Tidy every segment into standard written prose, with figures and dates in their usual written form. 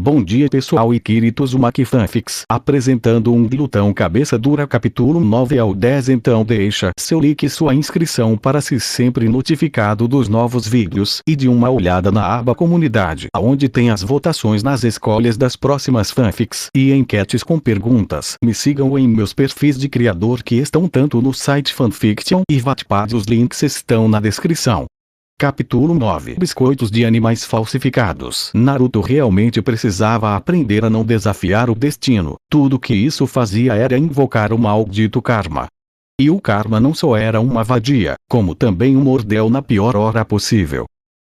Bom dia pessoal e Kirito Uzumaki Fanfics apresentando um glutão cabeça dura capítulo 9 ao 10. Então deixa seu like e sua inscrição para ser sempre notificado dos novos vídeos e de uma olhada na aba comunidade onde tem as votações nas escolhas das próximas fanfics e enquetes com perguntas. Me sigam em meus perfis de criador que estão tanto no site Fanfiction e Wattpad, os links estão na descrição. Capítulo 9. Biscoitos de animais falsificados. Naruto realmente precisava aprender a não desafiar o destino. Tudo que isso fazia era invocar o maldito karma. E o karma não só era uma vadia, como também um mordel na pior hora possível.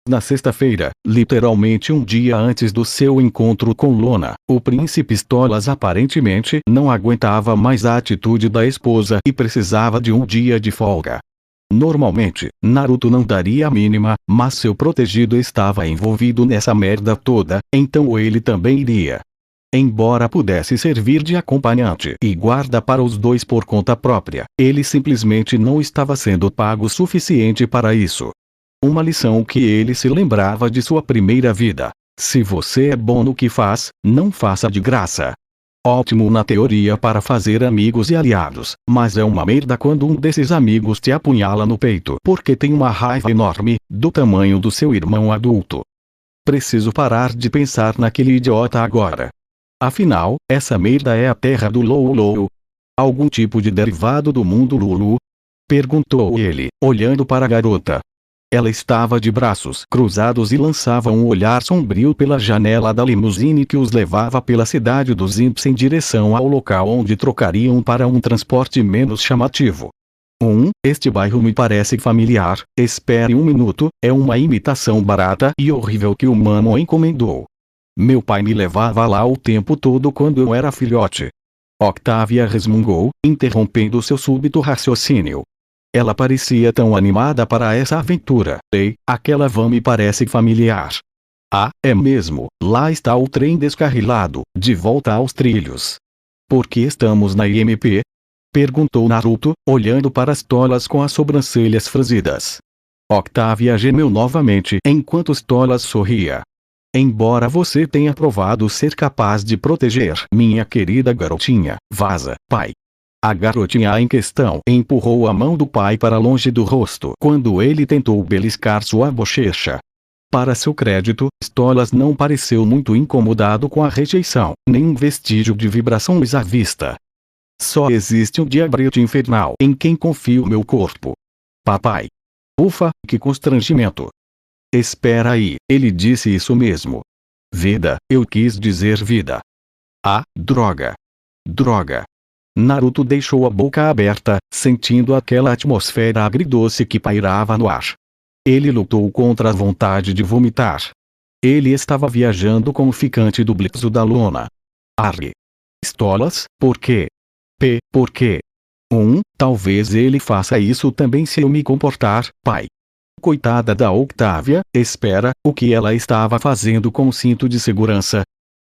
Na sexta-feira, literalmente um dia antes do seu encontro com Lona, o príncipe Stolas aparentemente não aguentava mais a atitude da esposa e precisava de um dia de folga. Normalmente, Naruto não daria a mínima, mas seu protegido estava envolvido nessa merda toda, então ele também iria. Embora pudesse servir de acompanhante e guarda para os dois por conta própria, ele simplesmente não estava sendo pago o suficiente para isso. Uma lição que ele se lembrava de sua primeira vida. Se você é bom no que faz, não faça de graça. Ótimo na teoria para fazer amigos e aliados, mas é uma merda quando um desses amigos te apunhala no peito porque tem uma raiva enorme, do tamanho do seu irmão adulto. Preciso parar de pensar naquele idiota agora. Afinal, essa merda é a terra do Lou-Lou? Algum tipo de derivado do mundo Lulu? Perguntou ele, olhando para a garota. Ela estava de braços cruzados e lançava um olhar sombrio pela janela da limusine que os levava pela cidade dos Imps em direção ao local onde trocariam para um transporte menos chamativo. Este bairro me parece familiar, espere um minuto, é uma imitação barata e horrível que o Mamo encomendou. Meu pai me levava lá o tempo todo quando eu era filhote. Octavia resmungou, interrompendo seu súbito raciocínio. Ela parecia tão animada para essa aventura. Ei, aquela van me parece familiar. Ah, é mesmo, lá está o trem descarrilado, de volta aos trilhos. Por que estamos na IMP? Perguntou Naruto, olhando para as tolas com as sobrancelhas franzidas. Octavia gemeu novamente enquanto Stolas sorria. Embora você tenha provado ser capaz de proteger minha querida garotinha, vaza, pai. A garotinha em questão empurrou a mão do pai para longe do rosto quando ele tentou beliscar sua bochecha. Para seu crédito, Stolas não pareceu muito incomodado com a rejeição, nenhum vestígio de vibrações à vista. Só existe um diabrete infernal em quem confio meu corpo. Papai. Ufa, que constrangimento. Espera aí, ele disse isso mesmo. Vida, eu quis dizer vida. Ah, droga. Droga. Naruto deixou a boca aberta, sentindo aquela atmosfera agridoce que pairava no ar. Ele lutou contra a vontade de vomitar. Ele estava viajando como ficante do Blitzo da Lona. Arre. Stolas, por quê? Por quê? Talvez ele faça isso também se eu me comportar, pai. Coitada da Octavia, espera, o que ela estava fazendo com o cinto de segurança?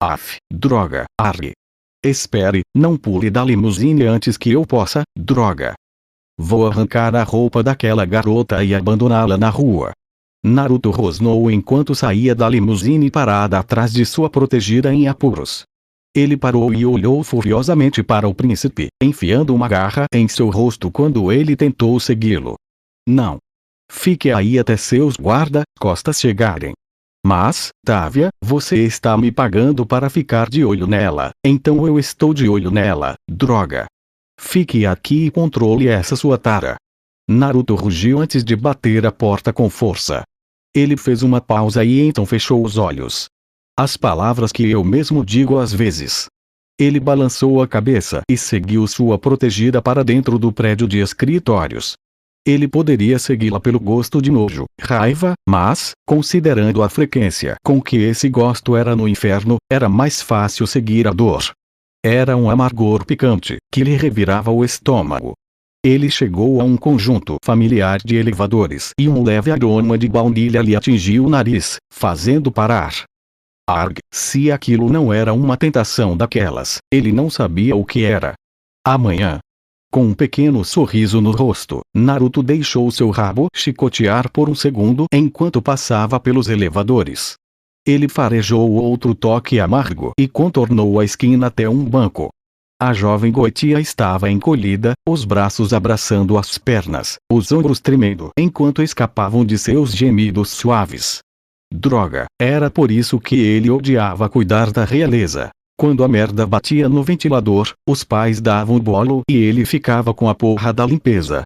Af, droga, arre. Espere, não pule da limusine antes que eu possa, droga. Vou arrancar a roupa daquela garota e abandoná-la na rua. Naruto rosnou enquanto saía da limusine parada atrás de sua protegida em apuros. Ele parou e olhou furiosamente para o príncipe, enfiando uma garra em seu rosto quando ele tentou segui-lo. Não. Fique aí até seus guarda-costas chegarem. Mas, Távia, você está me pagando para ficar de olho nela, então eu estou de olho nela, droga. Fique aqui e controle essa sua tara. Naruto rugiu antes de bater a porta com força. Ele fez uma pausa e então fechou os olhos. As palavras que eu mesmo digo às vezes. Ele balançou a cabeça e seguiu sua protegida para dentro do prédio de escritórios. Ele poderia segui-la pelo gosto de nojo, raiva, mas, considerando a frequência com que esse gosto era no inferno, era mais fácil seguir a dor. Era um amargor picante, que lhe revirava o estômago. Ele chegou a um conjunto familiar de elevadores e um leve aroma de baunilha lhe atingiu o nariz, fazendo parar. Arg, se aquilo não era uma tentação daquelas, ele não sabia o que era. Amanhã. Com um pequeno sorriso no rosto, Naruto deixou seu rabo chicotear por um segundo enquanto passava pelos elevadores. Ele farejou outro toque amargo e contornou a esquina até um banco. A jovem Goitia estava encolhida, os braços abraçando as pernas, os ombros tremendo enquanto escapavam de seus gemidos suaves. Droga, era por isso que ele odiava cuidar da realeza. Quando a merda batia no ventilador, os pais davam bolo e ele ficava com a porra da limpeza.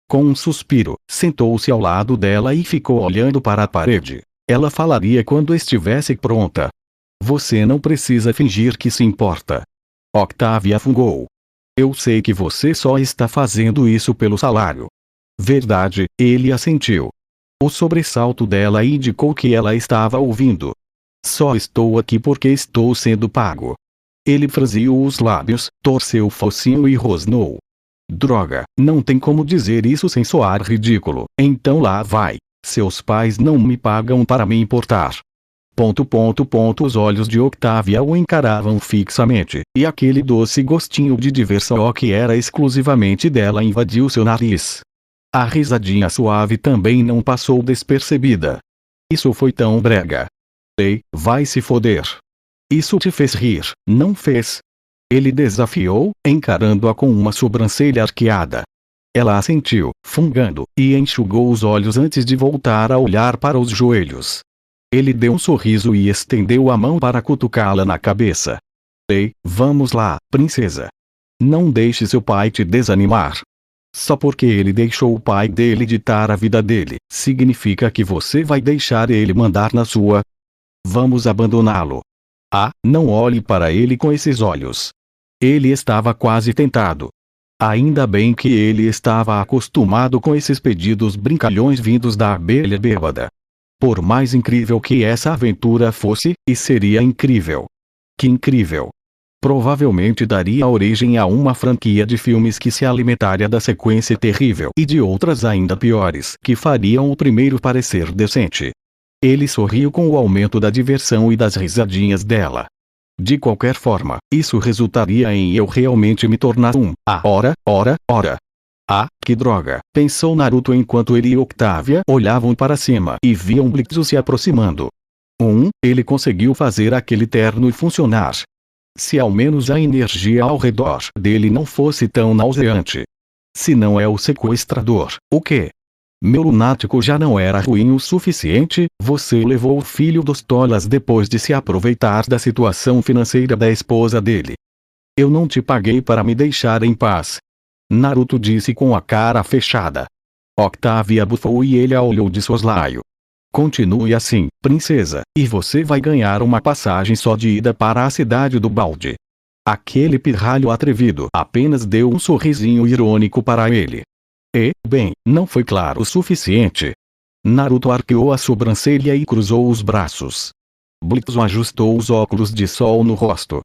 Com um suspiro, sentou-se ao lado dela e ficou olhando para a parede. Ela falaria quando estivesse pronta. Você não precisa fingir que se importa. Octavia fungou. Eu sei que você só está fazendo isso pelo salário. Verdade, ele assentiu. O sobressalto dela indicou que ela estava ouvindo. Só estou aqui porque estou sendo pago. Ele franziu os lábios, torceu o focinho e rosnou. Droga, não tem como dizer isso sem soar ridículo, então lá vai. Seus pais não me pagam para me importar. Os olhos de Octavia o encaravam fixamente, e aquele doce gostinho de diversão que era exclusivamente dela invadiu seu nariz. A risadinha suave também não passou despercebida. Isso foi tão brega. Ei, vai se foder. Isso te fez rir, não fez? Ele desafiou, encarando-a com uma sobrancelha arqueada. Ela assentiu, fungando, e enxugou os olhos antes de voltar a olhar para os joelhos. Ele deu um sorriso e estendeu a mão para cutucá-la na cabeça. Ei, vamos lá, princesa. Não deixe seu pai te desanimar. Só porque ele deixou o pai dele ditar a vida dele, significa que você vai deixar ele mandar na sua? Vamos abandoná-lo. Ah, não olhe para ele com esses olhos. Ele estava quase tentado. Ainda bem que ele estava acostumado com esses pedidos brincalhões vindos da abelha bêbada. Por mais incrível que essa aventura fosse, e seria incrível. Que incrível! Provavelmente daria origem a uma franquia de filmes que se alimentaria da sequência terrível e de outras ainda piores que fariam o primeiro parecer decente. Ele sorriu com o aumento da diversão e das risadinhas dela. De qualquer forma, isso resultaria em eu realmente me tornar um. Ora. Ah, que droga, pensou Naruto enquanto ele e Octavia olhavam para cima e viam Blitzo se aproximando. Ele conseguiu fazer aquele terno funcionar. Se ao menos a energia ao redor dele não fosse tão nauseante. Se não é o sequestrador, o quê? Meu lunático já não era ruim o suficiente, você levou o filho dos tolas depois de se aproveitar da situação financeira da esposa dele. Eu não te paguei para me deixar em paz. Naruto disse com a cara fechada. Octavia bufou e ele a olhou de soslaio. Continue assim, princesa, e você vai ganhar uma passagem só de ida para a cidade do balde. Aquele pirralho atrevido apenas deu um sorrisinho irônico para ele. Bem, não foi claro o suficiente. Naruto arqueou a sobrancelha e cruzou os braços. Blitzo ajustou os óculos de sol no rosto.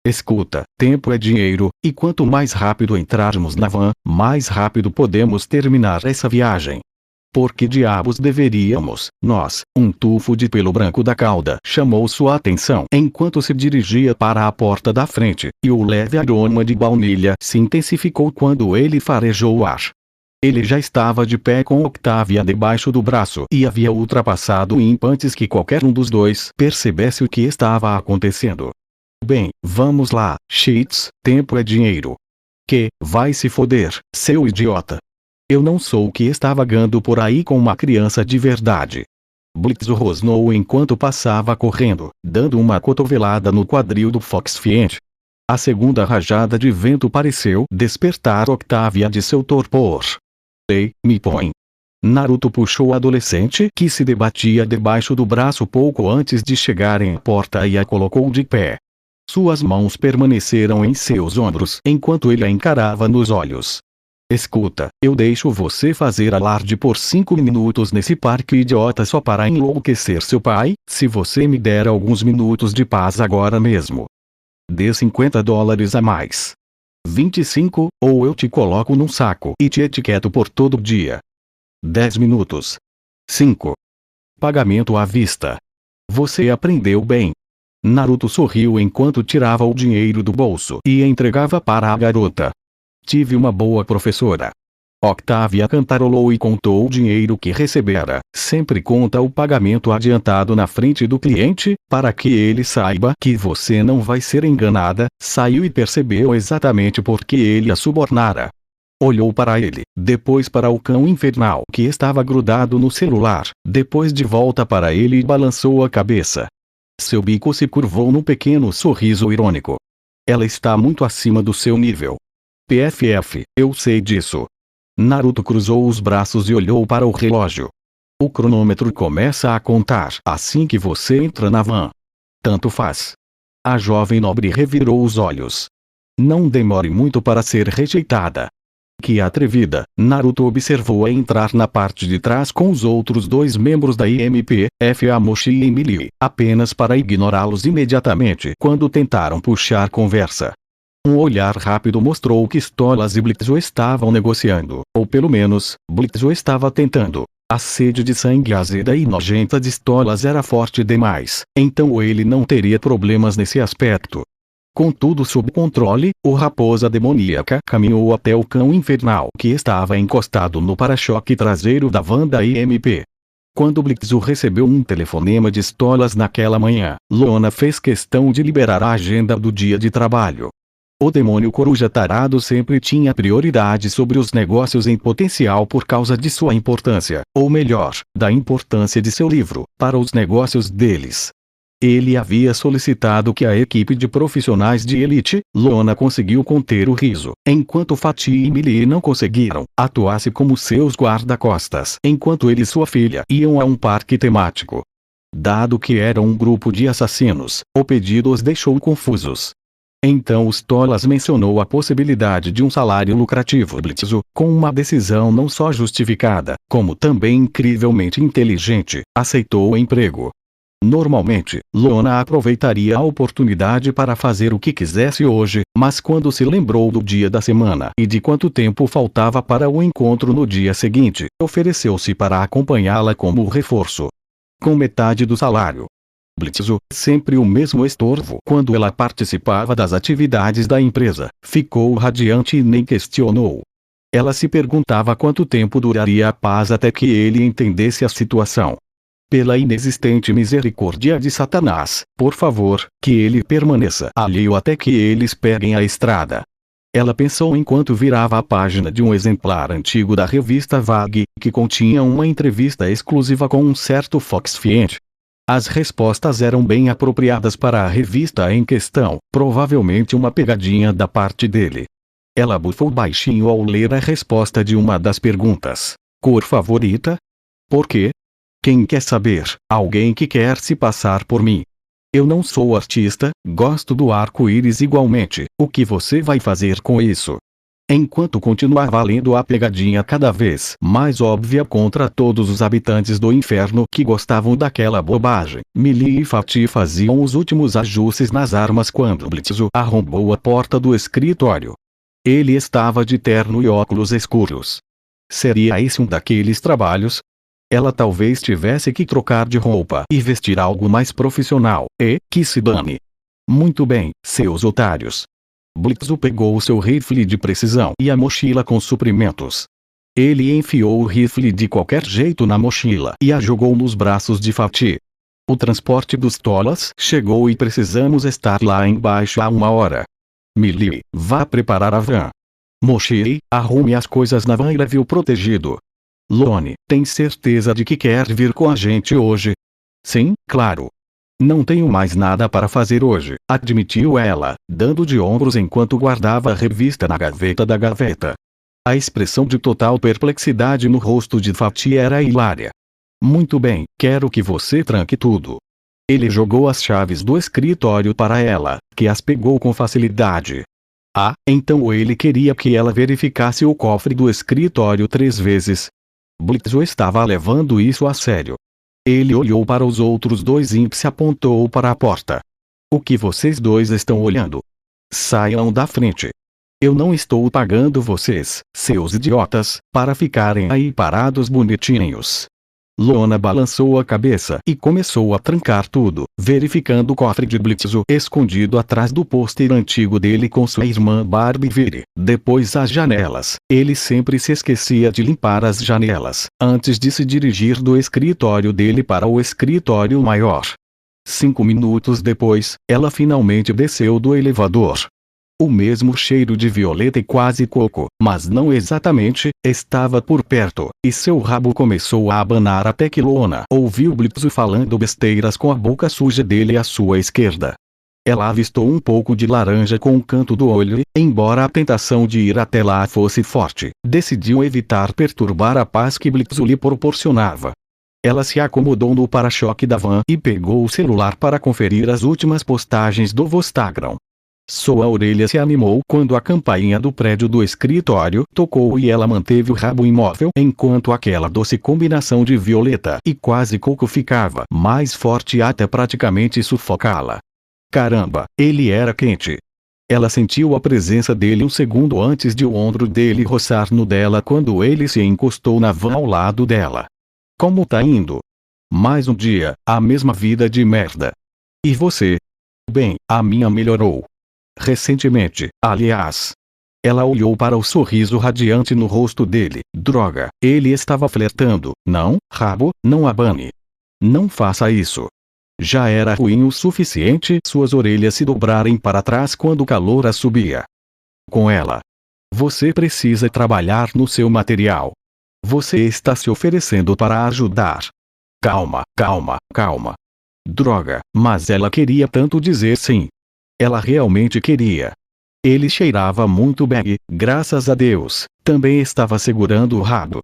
Escuta, tempo é dinheiro, e quanto mais rápido entrarmos na van, mais rápido podemos terminar essa viagem. Por que diabos deveríamos, nós, um tufo de pelo branco da cauda chamou sua atenção enquanto se dirigia para a porta da frente, e o leve aroma de baunilha se intensificou quando ele farejou o ar. Ele já estava de pé com Octavia debaixo do braço e havia ultrapassado o Imp antes que qualquer um dos dois percebesse o que estava acontecendo. Bem, vamos lá, Cheats, tempo é dinheiro. Que, vai se foder, seu idiota. Eu não sou o que está vagando por aí com uma criança de verdade. Blitzo rosnou enquanto passava correndo, dando uma cotovelada no quadril do Fox Fiend. A segunda rajada de vento pareceu despertar Octavia de seu torpor. Ei, me põe. Naruto puxou o adolescente que se debatia debaixo do braço pouco antes de chegarem à porta e a colocou de pé. Suas mãos permaneceram em seus ombros enquanto ele a encarava nos olhos. Escuta, eu deixo você fazer alarde por 5 minutos nesse parque idiota só para enlouquecer seu pai, se você me der alguns minutos de paz agora mesmo. Dê $50 a mais. 25, ou eu te coloco num saco e te etiqueto por todo dia. 10 minutos. 5. Pagamento à vista. Você aprendeu bem. Naruto sorriu enquanto tirava o dinheiro do bolso e entregava para a garota. Tive uma boa professora. Octavia cantarolou e contou o dinheiro que recebera. Sempre conta o pagamento adiantado na frente do cliente, para que ele saiba que você não vai ser enganada. Saiu e percebeu exatamente por que ele a subornara. Olhou para ele, depois para o cão infernal que estava grudado no celular, depois de volta para ele e balançou a cabeça. Seu bico se curvou num pequeno sorriso irônico. Ela está muito acima do seu nível. PFF, eu sei disso. Naruto cruzou os braços e olhou para o relógio. O cronômetro começa a contar assim que você entra na van. Tanto faz. A jovem nobre revirou os olhos. Não demore muito para ser rejeitada. Que atrevida, Naruto observou-a entrar na parte de trás com os outros dois membros da IMP, Fa Mochi e Melee, apenas para ignorá-los imediatamente quando tentaram puxar conversa. Um olhar rápido mostrou que Stolas e Blitzo estavam negociando, ou pelo menos, Blitzo estava tentando. A sede de sangue azeda e nojenta de Stolas era forte demais, então ele não teria problemas nesse aspecto. Com tudo sob controle, o raposa demoníaca caminhou até o cão infernal que estava encostado no para-choque traseiro da van da IMP. Quando Blitzo recebeu um telefonema de Stolas naquela manhã, Lona fez questão de liberar a agenda do dia de trabalho. O demônio coruja tarado sempre tinha prioridade sobre os negócios em potencial por causa de sua importância, ou melhor, da importância de seu livro, para os negócios deles. Ele havia solicitado que a equipe de profissionais de elite, Lona conseguiu conter o riso, enquanto Fatih e Melee não conseguiram, atuasse como seus guarda-costas enquanto ele e sua filha iam a um parque temático. Dado que era um grupo de assassinos, o pedido os deixou confusos. Então Stolas mencionou a possibilidade de um salário lucrativo Blitzo, com uma decisão não só justificada, como também incrivelmente inteligente, aceitou o emprego. Normalmente, Lona aproveitaria a oportunidade para fazer o que quisesse hoje, mas quando se lembrou do dia da semana e de quanto tempo faltava para o encontro no dia seguinte, ofereceu-se para acompanhá-la como reforço. Com metade do salário. Blitzo, sempre o mesmo estorvo quando ela participava das atividades da empresa, ficou radiante e nem questionou. Ela se perguntava quanto tempo duraria a paz até que ele entendesse a situação. Pela inexistente misericórdia de Satanás, por favor, que ele permaneça alheio até que eles peguem a estrada. Ela pensou enquanto virava a página de um exemplar antigo da revista Vague, que continha uma entrevista exclusiva com um certo Fox Fiend. As respostas eram bem apropriadas para a revista em questão, provavelmente uma pegadinha da parte dele. Ela bufou baixinho ao ler a resposta de uma das perguntas. Cor favorita? Por quê? Quem quer saber? Alguém que quer se passar por mim. Eu não sou artista, gosto do arco-íris igualmente. O que você vai fazer com isso? Enquanto continuava lendo a pegadinha cada vez mais óbvia contra todos os habitantes do inferno que gostavam daquela bobagem, Melee e Fatih faziam os últimos ajustes nas armas quando Blitzo arrombou a porta do escritório. Ele estava de terno e óculos escuros. Seria esse um daqueles trabalhos? Ela talvez tivesse que trocar de roupa e vestir algo mais profissional, e que se dane. Muito bem, seus otários. Blitzo pegou o seu rifle de precisão e a mochila com suprimentos. Ele enfiou o rifle de qualquer jeito na mochila e a jogou nos braços de Fatih. O transporte dos Tolas chegou e precisamos estar lá embaixo há 1 hora. Melee, vá preparar a van. Mochi, arrume as coisas na van e leve-o protegido. Lone, tem certeza de que quer vir com a gente hoje? Sim, claro. Não tenho mais nada para fazer hoje, admitiu ela, dando de ombros enquanto guardava a revista na gaveta da gaveta. A expressão de total perplexidade no rosto de Fatih era hilária. Muito bem, quero que você tranque tudo. Ele jogou as chaves do escritório para ela, que as pegou com facilidade. Ah, então ele queria que ela verificasse o cofre do escritório 3 vezes. Blitzo estava levando isso a sério. Ele olhou para os outros dois imps e apontou para a porta. O que vocês dois estão olhando? Saiam da frente. Eu não estou pagando vocês, seus idiotas, para ficarem aí parados bonitinhos. Lona balançou a cabeça e começou a trancar tudo, verificando o cofre de Blitzo escondido atrás do pôster antigo dele com sua irmã Barbie Vire. Depois as janelas. Ele sempre se esquecia de limpar as janelas, antes de se dirigir do escritório dele para o escritório maior. 5 minutos depois, ela finalmente desceu do elevador. O mesmo cheiro de violeta e quase coco, mas não exatamente, estava por perto, e seu rabo começou a abanar até que Lona ouviu Blitzo falando besteiras com a boca suja dele à sua esquerda. Ela avistou um pouco de laranja com o canto do olho e, embora a tentação de ir até lá fosse forte, decidiu evitar perturbar a paz que Blitzo lhe proporcionava. Ela se acomodou no para-choque da van e pegou o celular para conferir as últimas postagens do Vostagram. Sua orelha se animou quando a campainha do prédio do escritório tocou e ela manteve o rabo imóvel enquanto aquela doce combinação de violeta e quase coco ficava mais forte até praticamente sufocá-la. Caramba, ele era quente. Ela sentiu a presença dele um segundo antes de o ombro dele roçar no dela quando ele se encostou na van ao lado dela. Como tá indo? Mais um dia, a mesma vida de merda. E você? Bem, a minha melhorou. Recentemente, aliás. Ela olhou para o sorriso radiante no rosto dele. Droga, ele estava flertando. Não, rabo, não abane. Não faça isso. Já era ruim o suficiente suas orelhas se dobrarem para trás quando o calor as subia. Com ela. Você precisa trabalhar no seu material. Você está se oferecendo para ajudar. Calma, calma, calma. Droga, mas ela queria tanto dizer sim. Ela realmente queria. Ele cheirava muito bem, graças a Deus, também estava segurando o rabo.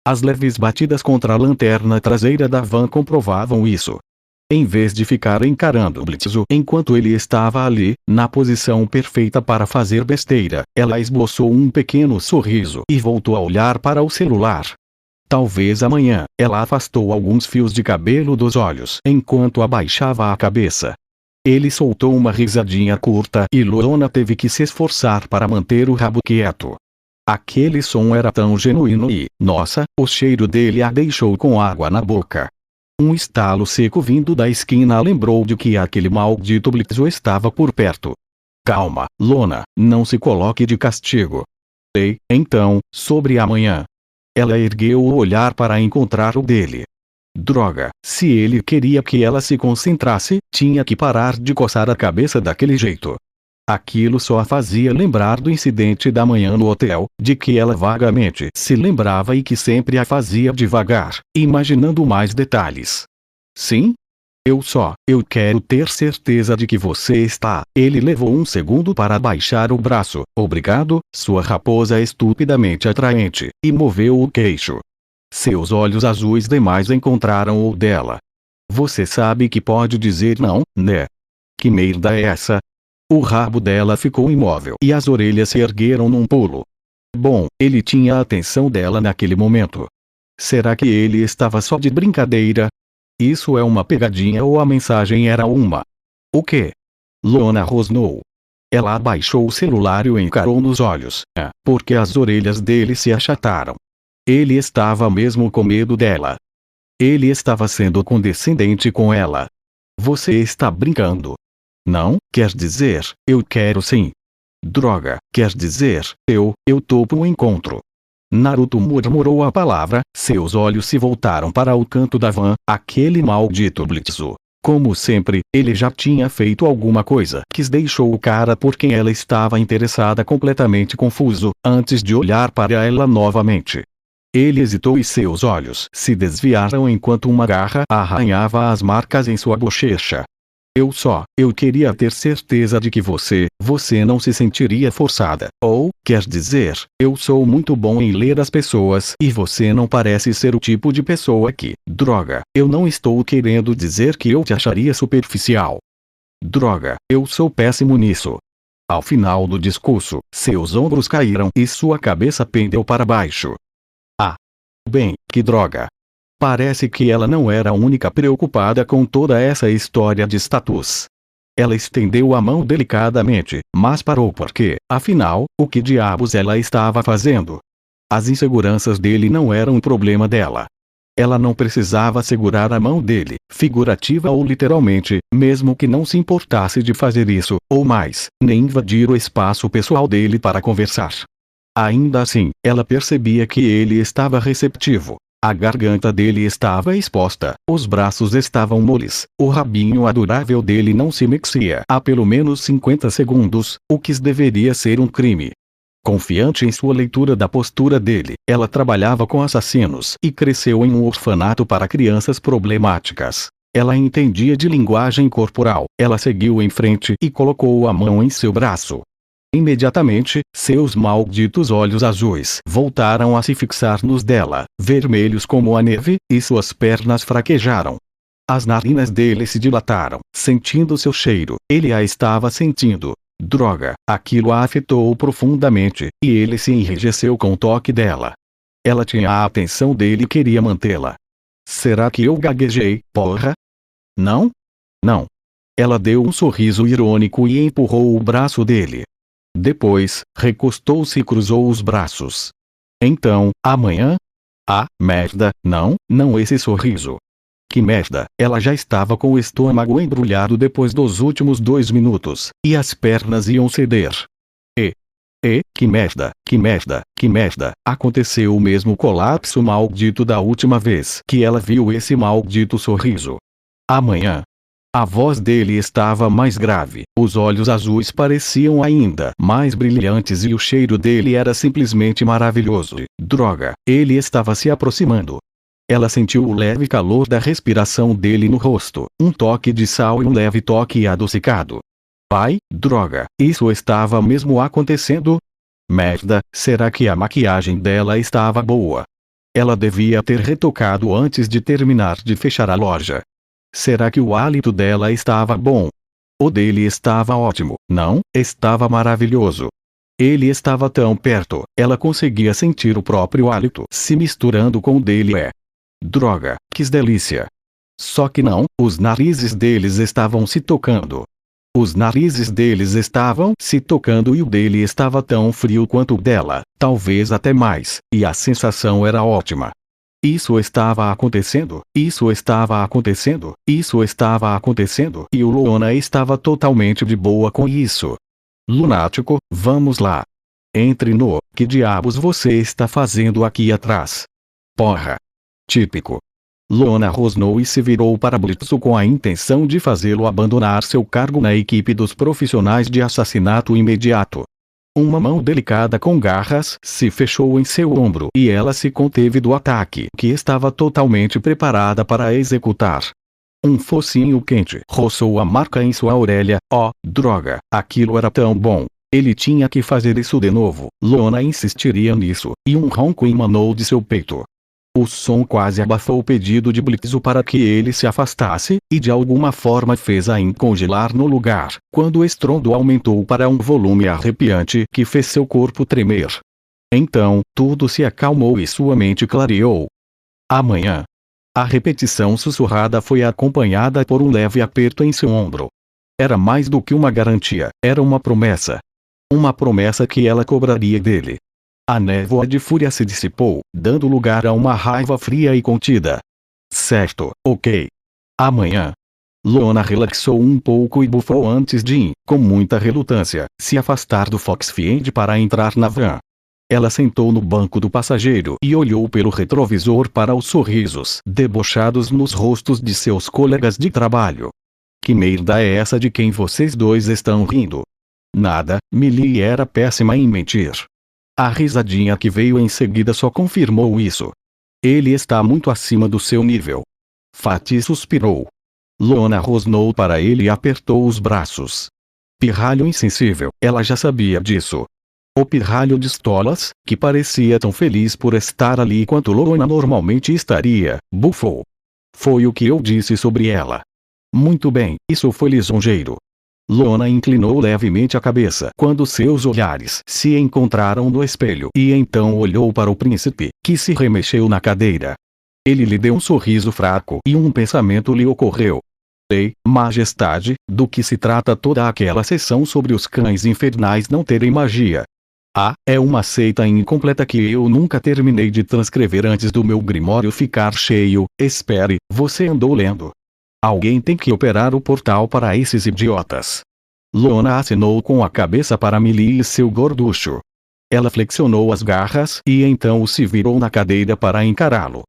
As leves batidas contra a lanterna traseira da van comprovavam isso. Em vez de ficar encarando Blitzo enquanto ele estava ali, na posição perfeita para fazer besteira, ela esboçou um pequeno sorriso e voltou a olhar para o celular. Talvez amanhã, ela afastou alguns fios de cabelo dos olhos enquanto abaixava a cabeça. Ele soltou uma risadinha curta e Lona teve que se esforçar para manter o rabo quieto. Aquele som era tão genuíno e, nossa, o cheiro dele a deixou com água na boca. Um estalo seco vindo da esquina lembrou de que aquele maldito Blitzo estava por perto. Calma, Lona, não se coloque de castigo. Ei, então, sobre amanhã. Ela ergueu o olhar para encontrar o dele. Droga, se ele queria que ela se concentrasse, tinha que parar de coçar a cabeça daquele jeito. Aquilo só a fazia lembrar do incidente da manhã no hotel, de que ela vagamente se lembrava e que sempre a fazia devagar, imaginando mais detalhes. Sim? Eu quero ter certeza de que você está. Ele levou um segundo para baixar o braço. Obrigado, sua raposa estupidamente atraente, e moveu o queixo. Seus olhos azuis demais encontraram o dela. Você sabe que pode dizer não, né? Que merda é essa? O rabo dela ficou imóvel e as orelhas se ergueram num pulo. Bom, ele tinha a atenção dela naquele momento. Será que ele estava só de brincadeira? Isso é uma pegadinha ou a mensagem era uma? O quê? Lona rosnou. Ela abaixou o celular e o encarou nos olhos, porque as orelhas dele se achataram. Ele estava mesmo com medo dela. Ele estava sendo condescendente com ela. Você está brincando. Não, quer dizer, eu quero sim. Droga, quer dizer, eu topo o encontro. Naruto murmurou a palavra, seus olhos se voltaram para o canto da van, aquele maldito Blitzo. Como sempre, ele já tinha feito alguma coisa que deixou o cara por quem ela estava interessada completamente confuso, antes de olhar para ela novamente. Ele hesitou e seus olhos se desviaram enquanto uma garra arranhava as marcas em sua bochecha. Eu queria ter certeza de que você não se sentiria forçada. Ou, quer dizer, eu sou muito bom em ler as pessoas e você não parece ser o tipo de pessoa que, droga, eu não estou querendo dizer que eu te acharia superficial. Droga, eu sou péssimo nisso. Ao final do discurso, seus ombros caíram e sua cabeça pendeu para baixo. Ah! Bem, que droga! Parece que ela não era a única preocupada com toda essa história de status. Ela estendeu a mão delicadamente, mas parou porque, afinal, o que diabos ela estava fazendo? As inseguranças dele não eram um problema dela. Ela não precisava segurar a mão dele, figurativa ou literalmente, mesmo que não se importasse de fazer isso, ou mais, nem invadir o espaço pessoal dele para conversar. Ainda assim, ela percebia que ele estava receptivo. A garganta dele estava exposta, os braços estavam moles, o rabinho adorável dele não se mexia há pelo menos 50 segundos, o que deveria ser um crime. Confiante em sua leitura da postura dele, ela trabalhava com assassinos e cresceu em um orfanato para crianças problemáticas. Ela entendia de linguagem corporal. Ela seguiu em frente e colocou a mão em seu braço. Imediatamente, seus malditos olhos azuis voltaram a se fixar nos dela, vermelhos como a neve, e suas pernas fraquejaram. As narinas dele se dilataram, sentindo seu cheiro. Ele a estava sentindo. Droga, aquilo a afetou profundamente, e ele se enrijeceu com o toque dela. Ela tinha a atenção dele e queria mantê-la. Será que eu gaguejei, porra? Não? Não. Ela deu um sorriso irônico e empurrou o braço dele. Depois, recostou-se e cruzou os braços. Então, amanhã? Ah, merda, não esse sorriso. Que merda, ela já estava com o estômago embrulhado depois dos últimos 2 minutos, e as pernas iam ceder. Que merda, que merda, que merda, aconteceu o mesmo colapso maldito da última vez que ela viu esse maldito sorriso. Amanhã. A voz dele estava mais grave, os olhos azuis pareciam ainda mais brilhantes e o cheiro dele era simplesmente maravilhoso. Droga, ele estava se aproximando. Ela sentiu o leve calor da respiração dele no rosto, um toque de sal e um leve toque adocicado. Ai, droga, isso estava mesmo acontecendo? Merda, será que a maquiagem dela estava boa? Ela devia ter retocado antes de terminar de fechar a loja. Será que o hálito dela estava bom? O dele estava ótimo, não, estava maravilhoso. Ele estava tão perto, ela conseguia sentir o próprio hálito se misturando com o dele. Droga, que delícia. Só que não, os narizes deles estavam se tocando. Os narizes deles estavam se tocando e o dele estava tão frio quanto o dela, talvez até mais, e a sensação era ótima. Isso estava acontecendo, isso estava acontecendo, isso estava acontecendo e o Luona estava totalmente de boa com isso. Lunático, vamos lá. Entre no, que diabos você está fazendo aqui atrás? Porra. Típico. Luona rosnou e se virou para Blitzo com a intenção de fazê-lo abandonar seu cargo na equipe dos profissionais de assassinato imediato. Uma mão delicada com garras se fechou em seu ombro e ela se conteve do ataque que estava totalmente preparada para executar. Um focinho quente roçou a marca em sua orelha. Oh, droga, aquilo era tão bom. Ele tinha que fazer isso de novo. Luona insistiria nisso, e um ronco emanou de seu peito. O som quase abafou o pedido de Blitzo para que ele se afastasse, e de alguma forma fez-a congelar no lugar, quando o estrondo aumentou para um volume arrepiante que fez seu corpo tremer. Então, tudo se acalmou e sua mente clareou. Amanhã. A repetição sussurrada foi acompanhada por um leve aperto em seu ombro. Era mais do que uma garantia, era uma promessa. Uma promessa que ela cobraria dele. A névoa de fúria se dissipou, dando lugar a uma raiva fria e contida. Certo, ok. Amanhã. Luona relaxou um pouco e bufou antes de, com muita relutância, se afastar do Foxfiend para entrar na van. Ela sentou no banco do passageiro e olhou pelo retrovisor para os sorrisos debochados nos rostos de seus colegas de trabalho. Que merda é essa de quem vocês dois estão rindo? Nada, Millie era péssima em mentir. A risadinha que veio em seguida só confirmou isso. Ele está muito acima do seu nível. Fatih suspirou. Luona rosnou para ele e apertou os braços. Pirralho insensível, ela já sabia disso. O pirralho de estolas, que parecia tão feliz por estar ali quanto Luona normalmente estaria, bufou. Foi o que eu disse sobre ela. Muito bem, isso foi lisonjeiro. Luona inclinou levemente a cabeça quando seus olhares se encontraram no espelho e então olhou para o príncipe, que se remexeu na cadeira. Ele lhe deu um sorriso fraco e um pensamento lhe ocorreu. Ei, majestade, do que se trata toda aquela sessão sobre os cães infernais não terem magia? É uma seita incompleta que eu nunca terminei de transcrever antes do meu grimório ficar cheio. Espere, você andou lendo. Alguém tem que operar o portal para esses idiotas. Lona acenou com a cabeça para Millie e seu gorducho. Ela flexionou as garras e então se virou na cadeira para encará-lo.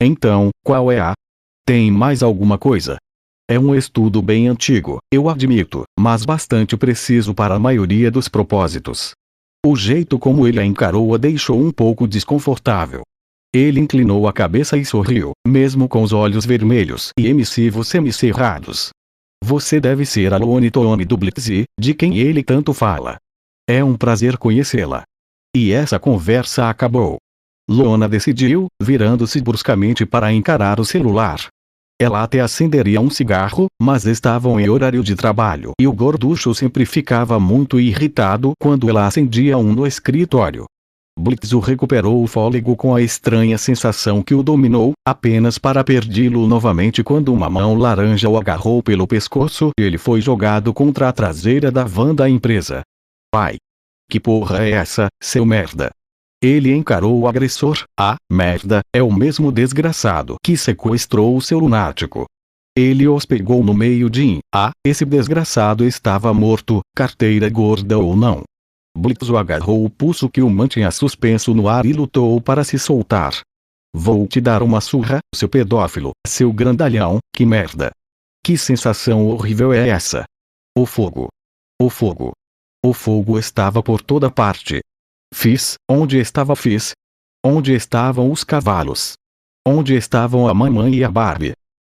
Então, qual é a? Tem mais alguma coisa? É um estudo bem antigo, eu admito, mas bastante preciso para a maioria dos propósitos. O jeito como ele a encarou a deixou um pouco desconfortável. Ele inclinou a cabeça e sorriu, mesmo com os olhos vermelhos e emissivos semicerrados. Você deve ser a Lone Tone do Blitz, de quem ele tanto fala. É um prazer conhecê-la. E essa conversa acabou. Lona decidiu, virando-se bruscamente para encarar o celular. Ela até acenderia um cigarro, mas estavam em horário de trabalho e o gorducho sempre ficava muito irritado quando ela acendia um no escritório. Blitzo recuperou o fôlego com a estranha sensação que o dominou, apenas para perdê-lo novamente quando uma mão laranja o agarrou pelo pescoço e ele foi jogado contra a traseira da van da empresa. Pai! Que porra é essa, seu merda? Ele encarou o agressor. Merda, é o mesmo desgraçado que sequestrou o seu lunático. Ele os pegou no meio de esse desgraçado estava morto, carteira gorda ou não. Blitzo agarrou o pulso que o mantinha suspenso no ar e lutou para se soltar. Vou te dar uma surra, seu pedófilo, seu grandalhão, que merda. Que sensação horrível é essa? O fogo. O fogo. O fogo estava por toda parte. Onde estava Fizz? Onde estavam os cavalos? Onde estavam a mamãe e a Barbie?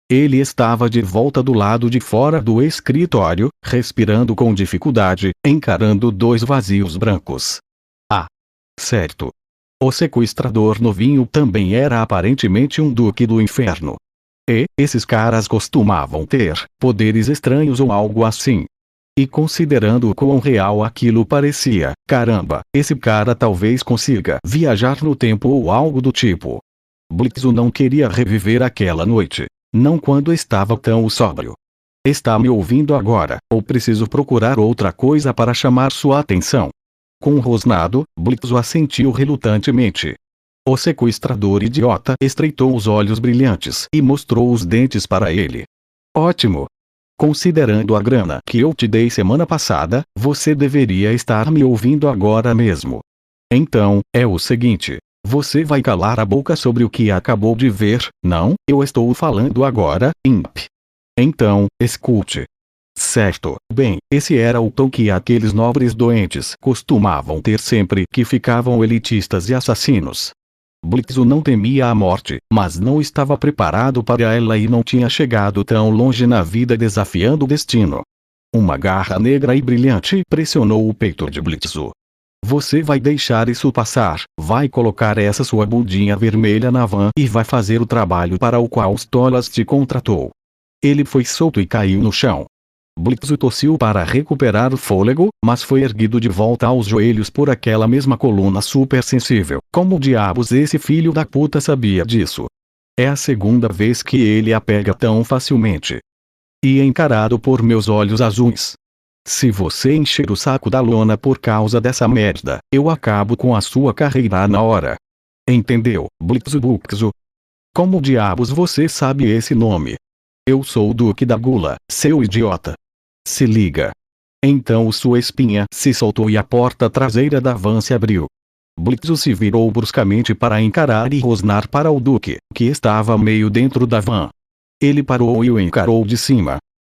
Ele estava de volta do lado de fora do escritório, respirando com dificuldade, encarando dois vazios brancos. Certo. O sequestrador novinho também era aparentemente um duque do inferno. E esses caras costumavam ter poderes estranhos ou algo assim. E considerando o quão real aquilo parecia, caramba, esse cara talvez consiga viajar no tempo ou algo do tipo. Blitzo não queria reviver aquela noite. Não quando estava tão sóbrio. Está me ouvindo agora, ou preciso procurar outra coisa para chamar sua atenção? Com um rosnado, Blitzo assentiu relutantemente. O sequestrador idiota estreitou os olhos brilhantes e mostrou os dentes para ele. Ótimo! Considerando a grana que eu te dei semana passada, você deveria estar me ouvindo agora mesmo. Então, é o seguinte. Você vai calar a boca sobre o que acabou de ver, não? Eu estou falando agora, imp. Então, escute. Certo, bem, esse era o tom que aqueles nobres doentes costumavam ter sempre que ficavam elitistas e assassinos. Blitzo não temia a morte, mas não estava preparado para ela e não tinha chegado tão longe na vida desafiando o destino. Uma garra negra e brilhante pressionou o peito de Blitzo. Você vai deixar isso passar, vai colocar essa sua bundinha vermelha na van e vai fazer o trabalho para o qual Stolas te contratou. Ele foi solto e caiu no chão. Blitzo tossiu para recuperar o fôlego, mas foi erguido de volta aos joelhos por aquela mesma coluna supersensível. Como diabos esse filho da puta sabia disso? É a segunda vez que ele a pega tão facilmente. E encarado por meus olhos azuis. Se você encher o saco da Lona por causa dessa merda, eu acabo com a sua carreira na hora. Entendeu, Blitzo Buxo? Como diabos você sabe esse nome? Eu sou o Duque da Gula, seu idiota. Se liga. Então sua espinha se soltou e a porta traseira da van se abriu. Blitzo se virou bruscamente para encarar e rosnar para o Duque, que estava meio dentro da van. Ele parou e o encarou de cima.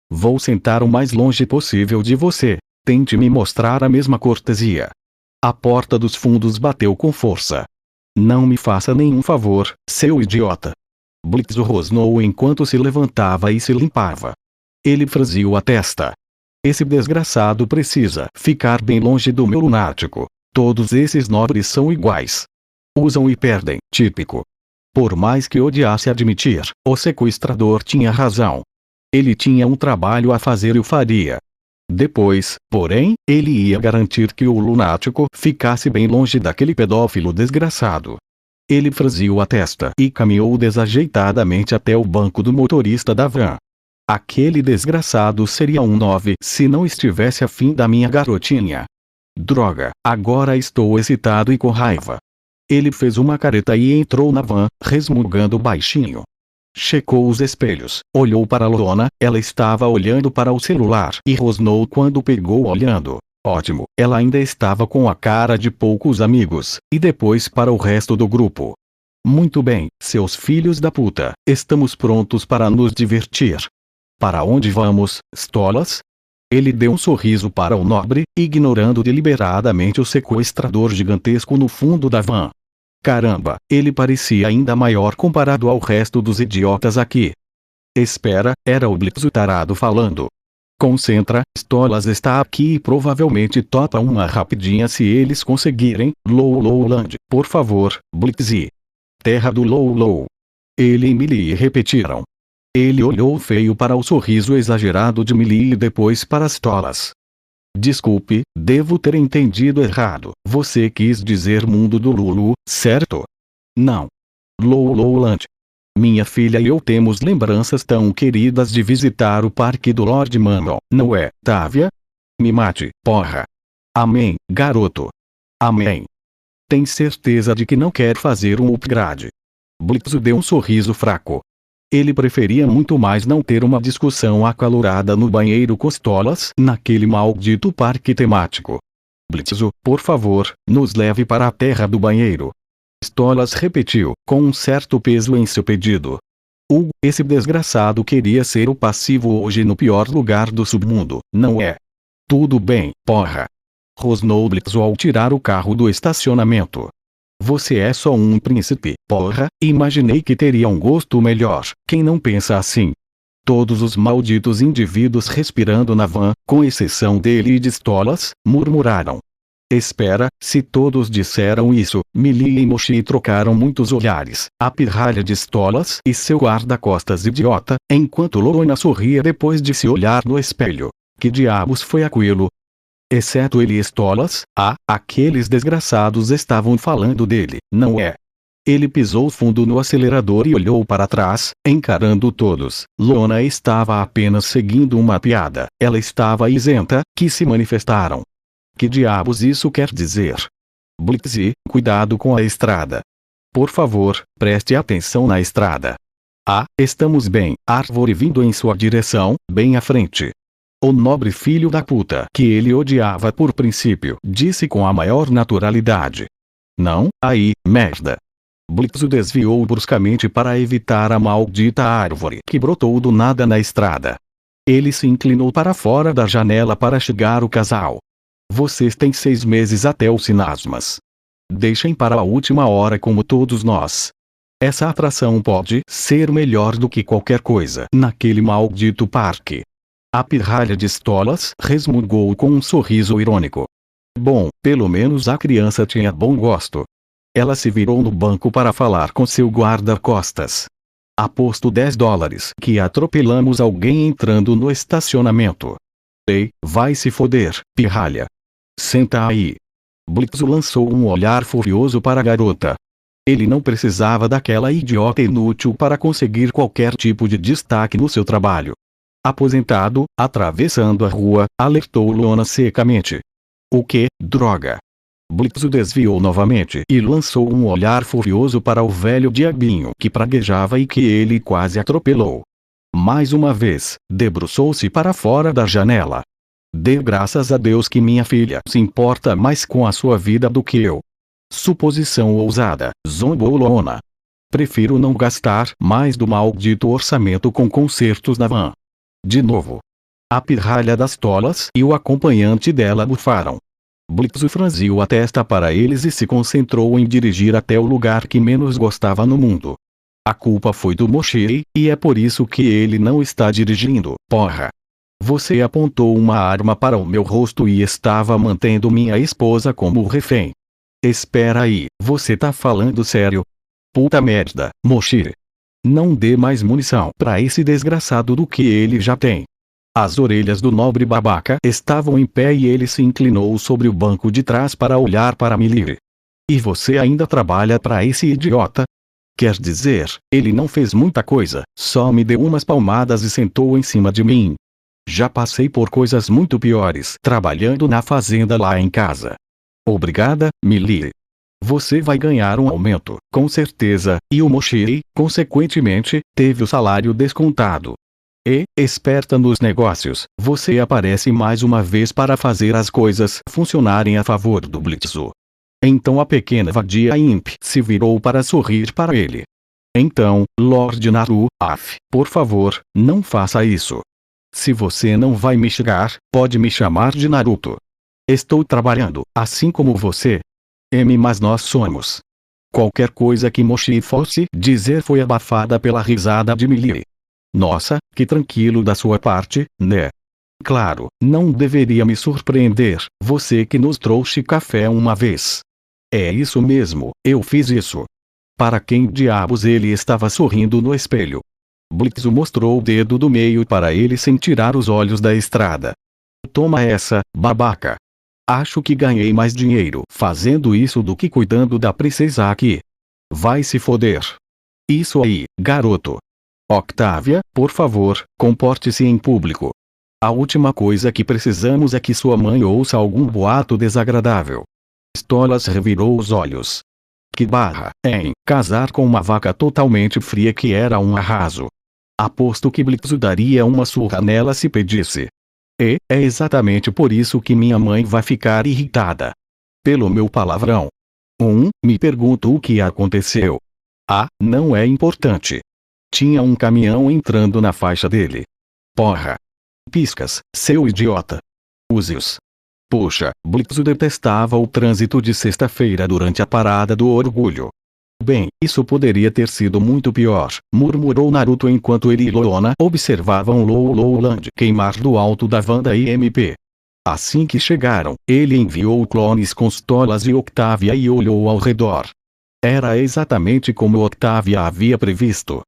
Vou sentar o mais longe possível de você. Tente me mostrar a mesma cortesia. A porta dos fundos bateu com força. Não me faça nenhum favor, seu idiota. Blitzo rosnou enquanto se levantava e se limpava. Ele franziu a testa. Esse desgraçado precisa ficar bem longe do meu lunático. Todos esses nobres são iguais. Usam e perdem, típico. Por mais que odiasse admitir, o sequestrador tinha razão. Ele tinha um trabalho a fazer e o faria. Depois, porém, ele ia garantir que o lunático ficasse bem longe daquele pedófilo desgraçado. Ele franziu a testa e caminhou desajeitadamente até o banco do motorista da van. Aquele desgraçado seria um 9 se não estivesse afim da minha garotinha. Droga, agora estou excitado e com raiva. Ele fez uma careta e entrou na van, resmungando baixinho. Checou os espelhos, olhou para Lona, ela estava olhando para o celular e rosnou quando pegou olhando. Ótimo, ela ainda estava com a cara de poucos amigos, e depois para o resto do grupo. Muito bem, seus filhos da puta, estamos prontos para nos divertir. Para onde vamos, Stolas? Ele deu um sorriso para o nobre, ignorando deliberadamente o sequestrador gigantesco no fundo da van. Caramba, ele parecia ainda maior comparado ao resto dos idiotas aqui. Espera, era o Blitz o tarado falando. Concentra, Stolas está aqui e provavelmente topa uma rapidinha se eles conseguirem. Lowland, por favor, Blitz. Terra do Low. Ele e Millie repetiram. Ele olhou feio para o sorriso exagerado de Millie e depois para Stolas. Desculpe, devo ter entendido errado. Você quis dizer mundo do Lulu, certo? Não. Lowland. Minha filha e eu temos lembranças tão queridas de visitar o parque do Lord Manon, não é, Távia? Me mate, porra. Amém, garoto. Amém. Tem certeza de que não quer fazer um upgrade? Blitz deu um sorriso fraco. Ele preferia muito mais não ter uma discussão acalorada no banheiro com Stolas naquele maldito parque temático. Blitz, por favor, nos leve para a terra do banheiro. Stolas repetiu, com um certo peso em seu pedido. Esse desgraçado queria ser o passivo hoje no pior lugar do submundo, não é? Tudo bem, porra. Rosnou Blitz ao tirar o carro do estacionamento. Você é só um príncipe, porra, imaginei que teria um gosto melhor, quem não pensa assim? Todos os malditos indivíduos respirando na van, com exceção dele e de Stolas, murmuraram. Espera, se todos disseram isso, Millie e Mochi trocaram muitos olhares, a pirralha de Stolas e seu guarda-costas idiota, enquanto Lona sorria depois de se olhar no espelho. Que diabos foi aquilo? Exceto ele e Stolas, aqueles desgraçados estavam falando dele, não é? Ele pisou fundo no acelerador e olhou para trás, encarando todos. Lona estava apenas seguindo uma piada, ela estava isenta, que se manifestaram. Que diabos isso quer dizer? Blitz, cuidado com a estrada. Por favor, preste atenção na estrada. Estamos bem, árvore vindo em sua direção, bem à frente. O nobre filho da puta que ele odiava por princípio, disse com a maior naturalidade. Não, aí, merda. Blitz o desviou bruscamente para evitar a maldita árvore que brotou do nada na estrada. Ele se inclinou para fora da janela para chegar o casal. Vocês têm 6 meses até o Sinasmas. Deixem para a última hora como todos nós. Essa atração pode ser melhor do que qualquer coisa naquele maldito parque. A pirralha de Stolas resmungou com um sorriso irônico. Bom, pelo menos a criança tinha bom gosto. Ela se virou no banco para falar com seu guarda-costas. Aposto $10 que atropelamos alguém entrando no estacionamento. Ei, vai se foder, pirralha. Senta aí. Blitz lançou um olhar furioso para a garota. Ele não precisava daquela idiota inútil para conseguir qualquer tipo de destaque no seu trabalho. Aposentado, atravessando a rua, alertou Lona secamente. O que, droga? Blitz o desviou novamente e lançou um olhar furioso para o velho diabinho que praguejava e que ele quase atropelou. Mais uma vez, debruçou-se para fora da janela. Dê graças a Deus que minha filha se importa mais com a sua vida do que eu. Suposição ousada, zombou Lona. Prefiro não gastar mais do maldito orçamento com concertos na van. De novo. A pirralha das tolas e o acompanhante dela bufaram. Blitz franziu a testa para eles e se concentrou em dirigir até o lugar que menos gostava no mundo. A culpa foi do Mochi, e é por isso que ele não está dirigindo, porra. Você apontou uma arma para o meu rosto e estava mantendo minha esposa como refém. Espera aí, você tá falando sério? Puta merda, Mochi. Não dê mais munição para esse desgraçado do que ele já tem. As orelhas do nobre babaca estavam em pé e ele se inclinou sobre o banco de trás para olhar para Millie. E você ainda trabalha para esse idiota? Quer dizer, ele não fez muita coisa, só me deu umas palmadas e sentou em cima de mim. Já passei por coisas muito piores trabalhando na fazenda lá em casa. Obrigada, Millie. Você vai ganhar um aumento, com certeza, e o Moshiri, consequentemente, teve o salário descontado. E, esperta nos negócios, você aparece mais uma vez para fazer as coisas funcionarem a favor do Blitzu. Então a pequena vadia Imp se virou para sorrir para ele. Então, Lord Naru, por favor, não faça isso. Se você não vai me xingar, pode me chamar de Naruto. Estou trabalhando, assim como você. Mas nós somos. Qualquer coisa que Mochi fosse dizer foi abafada pela risada de Millie. Nossa, que tranquilo da sua parte, né? Claro, não deveria me surpreender, você que nos trouxe café uma vez. É isso mesmo, eu fiz isso. Para quem diabos ele estava sorrindo no espelho? Blitzu mostrou o dedo do meio para ele sem tirar os olhos da estrada. Toma essa, babaca. Acho que ganhei mais dinheiro fazendo isso do que cuidando da princesa aqui. Vai se foder. Isso aí, garoto. Octavia, por favor, comporte-se em público. A última coisa que precisamos é que sua mãe ouça algum boato desagradável. Stolas revirou os olhos. Que barra, hein? Casar com uma vaca totalmente fria que era um arraso. Aposto que Blitzu daria uma surra nela se pedisse. E é exatamente por isso que minha mãe vai ficar irritada. Pelo meu palavrão. Me pergunto o que aconteceu. Não é importante. Tinha um caminhão entrando na faixa dele. Porra. Piscas, seu idiota. Use-os. Puxa, Blitzu detestava o trânsito de sexta-feira durante a parada do orgulho. Bem, isso poderia ter sido muito pior, murmurou Naruto enquanto ele e Loona observavam Lowland queimar do alto da van da IMP. Assim que chegaram, ele enviou clones com Stolas e Octavia e olhou ao redor. Era exatamente como Octavia havia previsto.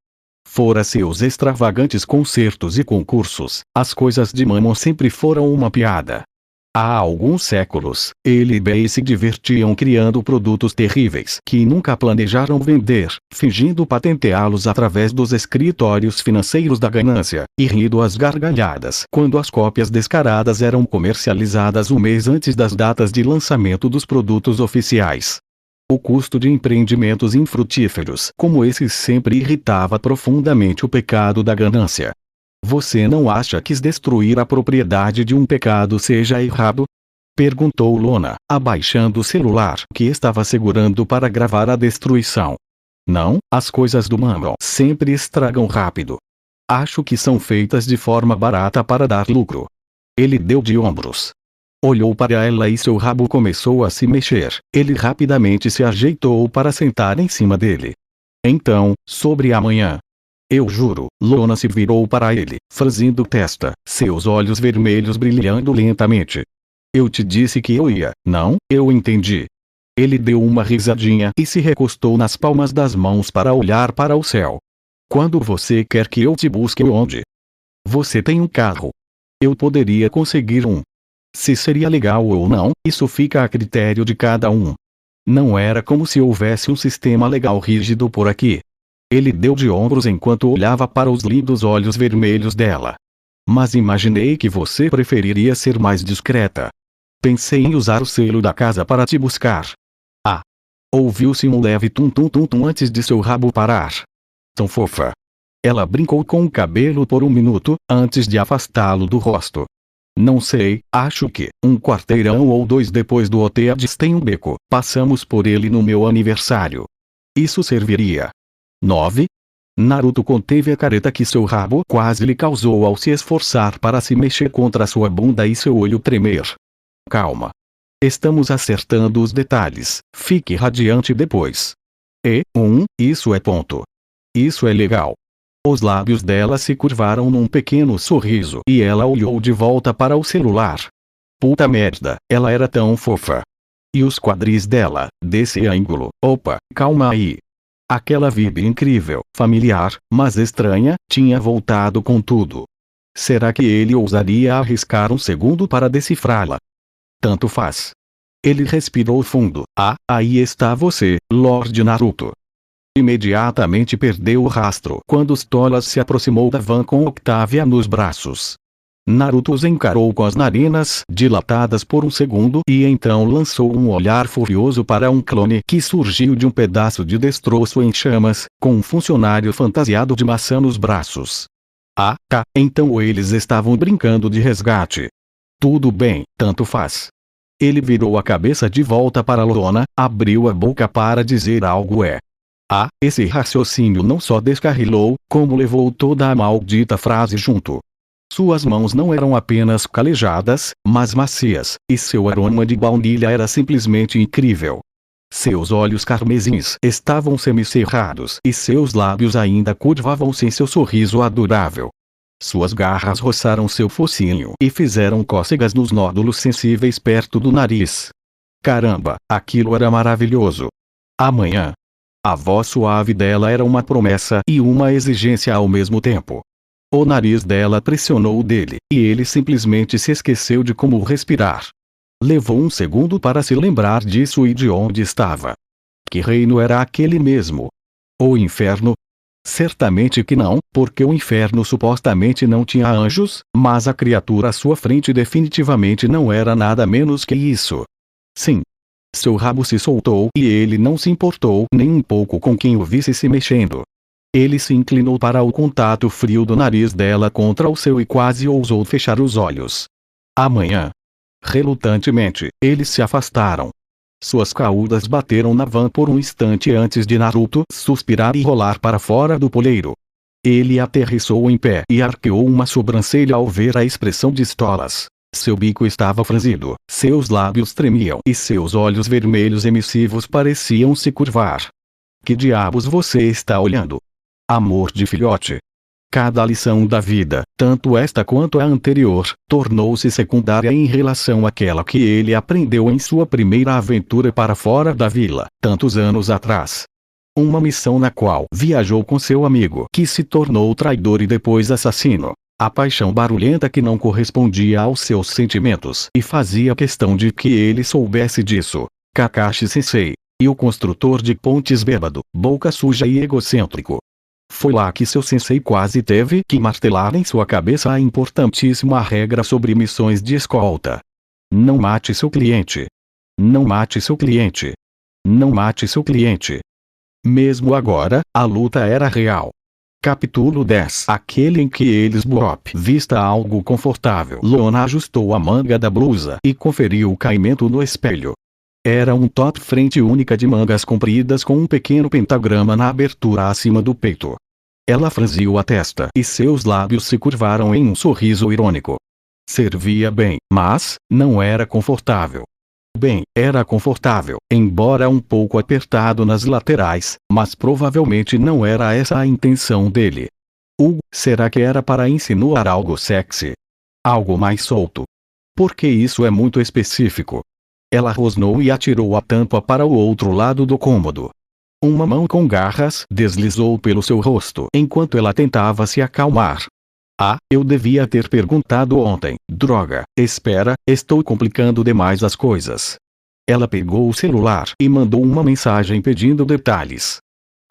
Fora seus extravagantes concertos e concursos, as coisas de Mammon sempre foram uma piada. Há alguns séculos, ele e Bey se divertiam criando produtos terríveis que nunca planejaram vender, fingindo patenteá-los através dos escritórios financeiros da ganância, e rindo às gargalhadas quando as cópias descaradas eram comercializadas um mês antes das datas de lançamento dos produtos oficiais. O custo de empreendimentos infrutíferos como esses sempre irritava profundamente o pecado da ganância. Você não acha que destruir a propriedade de um pecado seja errado? Perguntou Loona, abaixando o celular que estava segurando para gravar a destruição. Não, as coisas do Mammon sempre estragam rápido. Acho que são feitas de forma barata para dar lucro. Ele deu de ombros. Olhou para ela e seu rabo começou a se mexer. Ele rapidamente se ajeitou para sentar em cima dele. Então, sobre amanhã. Eu juro, Loona se virou para ele, franzindo testa, seus olhos vermelhos brilhando lentamente. Eu te disse que eu ia, não? Eu entendi. Ele deu uma risadinha e se recostou nas palmas das mãos para olhar para o céu. Quando você quer que eu te busque onde? Você tem um carro. Eu poderia conseguir um. Se seria legal ou não, isso fica a critério de cada um. Não era como se houvesse um sistema legal rígido por aqui. Ele deu de ombros enquanto olhava para os lindos olhos vermelhos dela. Mas imaginei que você preferiria ser mais discreta. Pensei em usar o selo da casa para te buscar. Ouviu-se um leve tum-tum-tum-tum antes de seu rabo parar. Tão fofa. Ela brincou com o cabelo por um minuto, antes de afastá-lo do rosto. Não sei, acho que, um quarteirão ou dois depois do hotel de Steinbeck, passamos por ele no meu aniversário. Isso serviria. 9. Naruto conteve a careta que seu rabo quase lhe causou ao se esforçar para se mexer contra sua bunda e seu olho tremer. Calma. Estamos acertando os detalhes, fique radiante depois. Isso é ponto. Isso é legal. Os lábios dela se curvaram num pequeno sorriso e ela olhou de volta para o celular. Puta merda, ela era tão fofa. E os quadris dela, desse ângulo, opa, calma aí. Aquela vibe incrível, familiar, mas estranha, tinha voltado com tudo. Será que ele ousaria arriscar um segundo para decifrá-la? Tanto faz. Ele respirou fundo. Aí está você, Lord Naruto. Imediatamente perdeu o rastro quando Stolas se aproximou da van com Octavia nos braços. Naruto os encarou com as narinas dilatadas por um segundo e então lançou um olhar furioso para um clone que surgiu de um pedaço de destroço em chamas, com um funcionário fantasiado de maçã nos braços. Então eles estavam brincando de resgate. Tudo bem, tanto faz. Ele virou a cabeça de volta para Lona, abriu a boca para dizer algo esse raciocínio não só descarrilou, como levou toda a maldita frase junto. Suas mãos não eram apenas calejadas, mas macias, e seu aroma de baunilha era simplesmente incrível. Seus olhos carmesins estavam semicerrados e seus lábios ainda curvavam-se em seu sorriso adorável. Suas garras roçaram seu focinho e fizeram cócegas nos nódulos sensíveis perto do nariz. Caramba, aquilo era maravilhoso. Amanhã. A voz suave dela era uma promessa e uma exigência ao mesmo tempo. O nariz dela pressionou o dele, e ele simplesmente se esqueceu de como respirar. Levou um segundo para se lembrar disso e de onde estava. Que reino era aquele mesmo? O inferno? Certamente que não, porque o inferno supostamente não tinha anjos, mas a criatura à sua frente definitivamente não era nada menos que isso. Sim. Seu rabo se soltou e ele não se importou nem um pouco com quem o visse se mexendo. Ele se inclinou para o contato frio do nariz dela contra o seu e quase ousou fechar os olhos. Amanhã. Relutantemente, eles se afastaram. Suas caudas bateram na van por um instante antes de Naruto suspirar e rolar para fora do poleiro. Ele aterrissou em pé e arqueou uma sobrancelha ao ver a expressão de Stolas. Seu bico estava franzido, seus lábios tremiam e seus olhos vermelhos emissivos pareciam se curvar. Que diabos você está olhando? Amor de filhote. Cada lição da vida, tanto esta quanto a anterior, tornou-se secundária em relação àquela que ele aprendeu em sua primeira aventura para fora da vila, tantos anos atrás. Uma missão na qual viajou com seu amigo que se tornou traidor e depois assassino. A paixão barulhenta que não correspondia aos seus sentimentos e fazia questão de que ele soubesse disso. Kakashi Sensei. E o construtor de pontes bêbado, boca suja e egocêntrico. Foi lá que seu sensei quase teve que martelar em sua cabeça a importantíssima regra sobre missões de escolta. Não mate seu cliente. Não mate seu cliente. Não mate seu cliente. Mesmo agora, a luta era real. Capítulo 10. Aquele em que eles vista algo confortável. Lona ajustou a manga da blusa e conferiu o caimento no espelho. Era um top frente única de mangas compridas com um pequeno pentagrama na abertura acima do peito. Ela franziu a testa e seus lábios se curvaram em um sorriso irônico. Servia bem, mas não era confortável. Bem, era confortável, embora um pouco apertado nas laterais, mas provavelmente não era essa a intenção dele. Será que era para insinuar algo sexy? Algo mais solto? Porque isso é muito específico. Ela rosnou e atirou a tampa para o outro lado do cômodo. Uma mão com garras deslizou pelo seu rosto enquanto ela tentava se acalmar. Eu devia ter perguntado ontem. Droga, espera, estou complicando demais as coisas. Ela pegou o celular e mandou uma mensagem pedindo detalhes.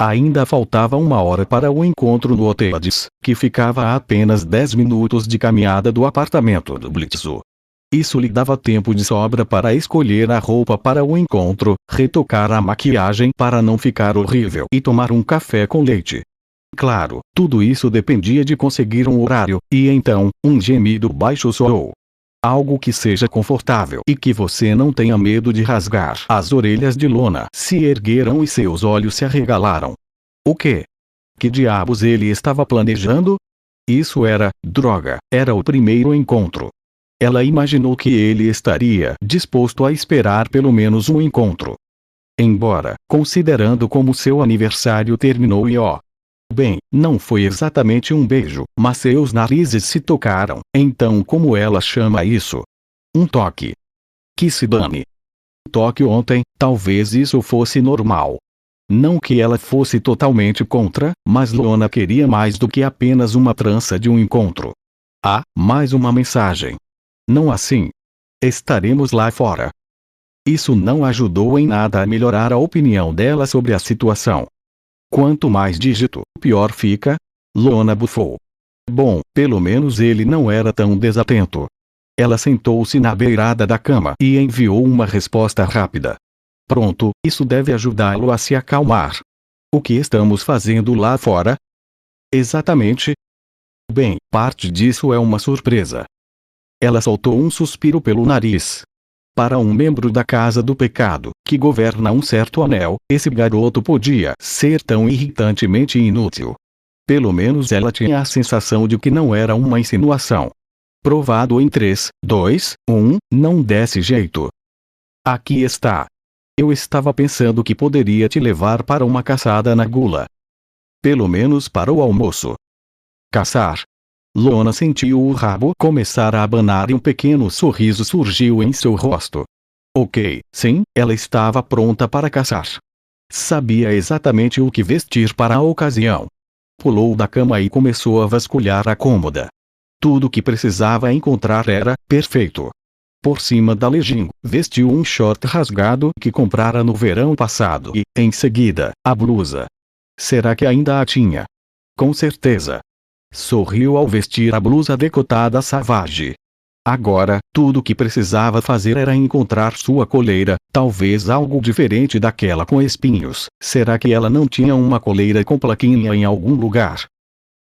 Ainda faltava 1 hora para o encontro no Hotel Hades, que ficava a apenas 10 minutos de caminhada do apartamento do Blitzu. Isso lhe dava tempo de sobra para escolher a roupa para o encontro, retocar a maquiagem para não ficar horrível e tomar um café com leite. Claro, tudo isso dependia de conseguir um horário, e então, um gemido baixo soou. Algo que seja confortável e que você não tenha medo de rasgar. As orelhas de Lona se ergueram e seus olhos se arregalaram. O quê? Que diabos ele estava planejando? Isso era, droga, era o primeiro encontro. Ela imaginou que ele estaria disposto a esperar pelo menos um encontro. Embora, considerando como seu aniversário terminou bem, não foi exatamente um beijo, mas seus narizes se tocaram, então como ela chama isso? Um toque. Que se dane. Toque ontem, talvez isso fosse normal. Não que ela fosse totalmente contra, mas Lona queria mais do que apenas uma trança de um encontro. Mais uma mensagem. Não assim. Estaremos lá fora. Isso não ajudou em nada a melhorar a opinião dela sobre a situação. Quanto mais dígito, pior fica. Lona bufou. Bom, pelo menos ele não era tão desatento. Ela sentou-se na beirada da cama e enviou uma resposta rápida. Pronto, isso deve ajudá-lo a se acalmar. O que estamos fazendo lá fora? Exatamente. Bem, parte disso é uma surpresa. Ela soltou um suspiro pelo nariz. Para um membro da Casa do Pecado, que governa um certo anel, esse garoto podia ser tão irritantemente inútil. Pelo menos ela tinha a sensação de que não era uma insinuação. Provado em 3, 2, 1, não desse jeito. Aqui está. Eu estava pensando que poderia te levar para uma caçada na gula. Pelo menos para o almoço. Caçar. Lona sentiu o rabo começar a abanar e um pequeno sorriso surgiu em seu rosto. Ok, sim, ela estava pronta para caçar. Sabia exatamente o que vestir para a ocasião. Pulou da cama e começou a vasculhar a cômoda. Tudo o que precisava encontrar era perfeito. Por cima da legging, vestiu um short rasgado que comprara no verão passado e, em seguida, a blusa. Será que ainda a tinha? Com certeza. Sorriu ao vestir a blusa decotada Savage. Agora, tudo o que precisava fazer era encontrar sua coleira, talvez algo diferente daquela com espinhos. Será que ela não tinha uma coleira com plaquinha em algum lugar?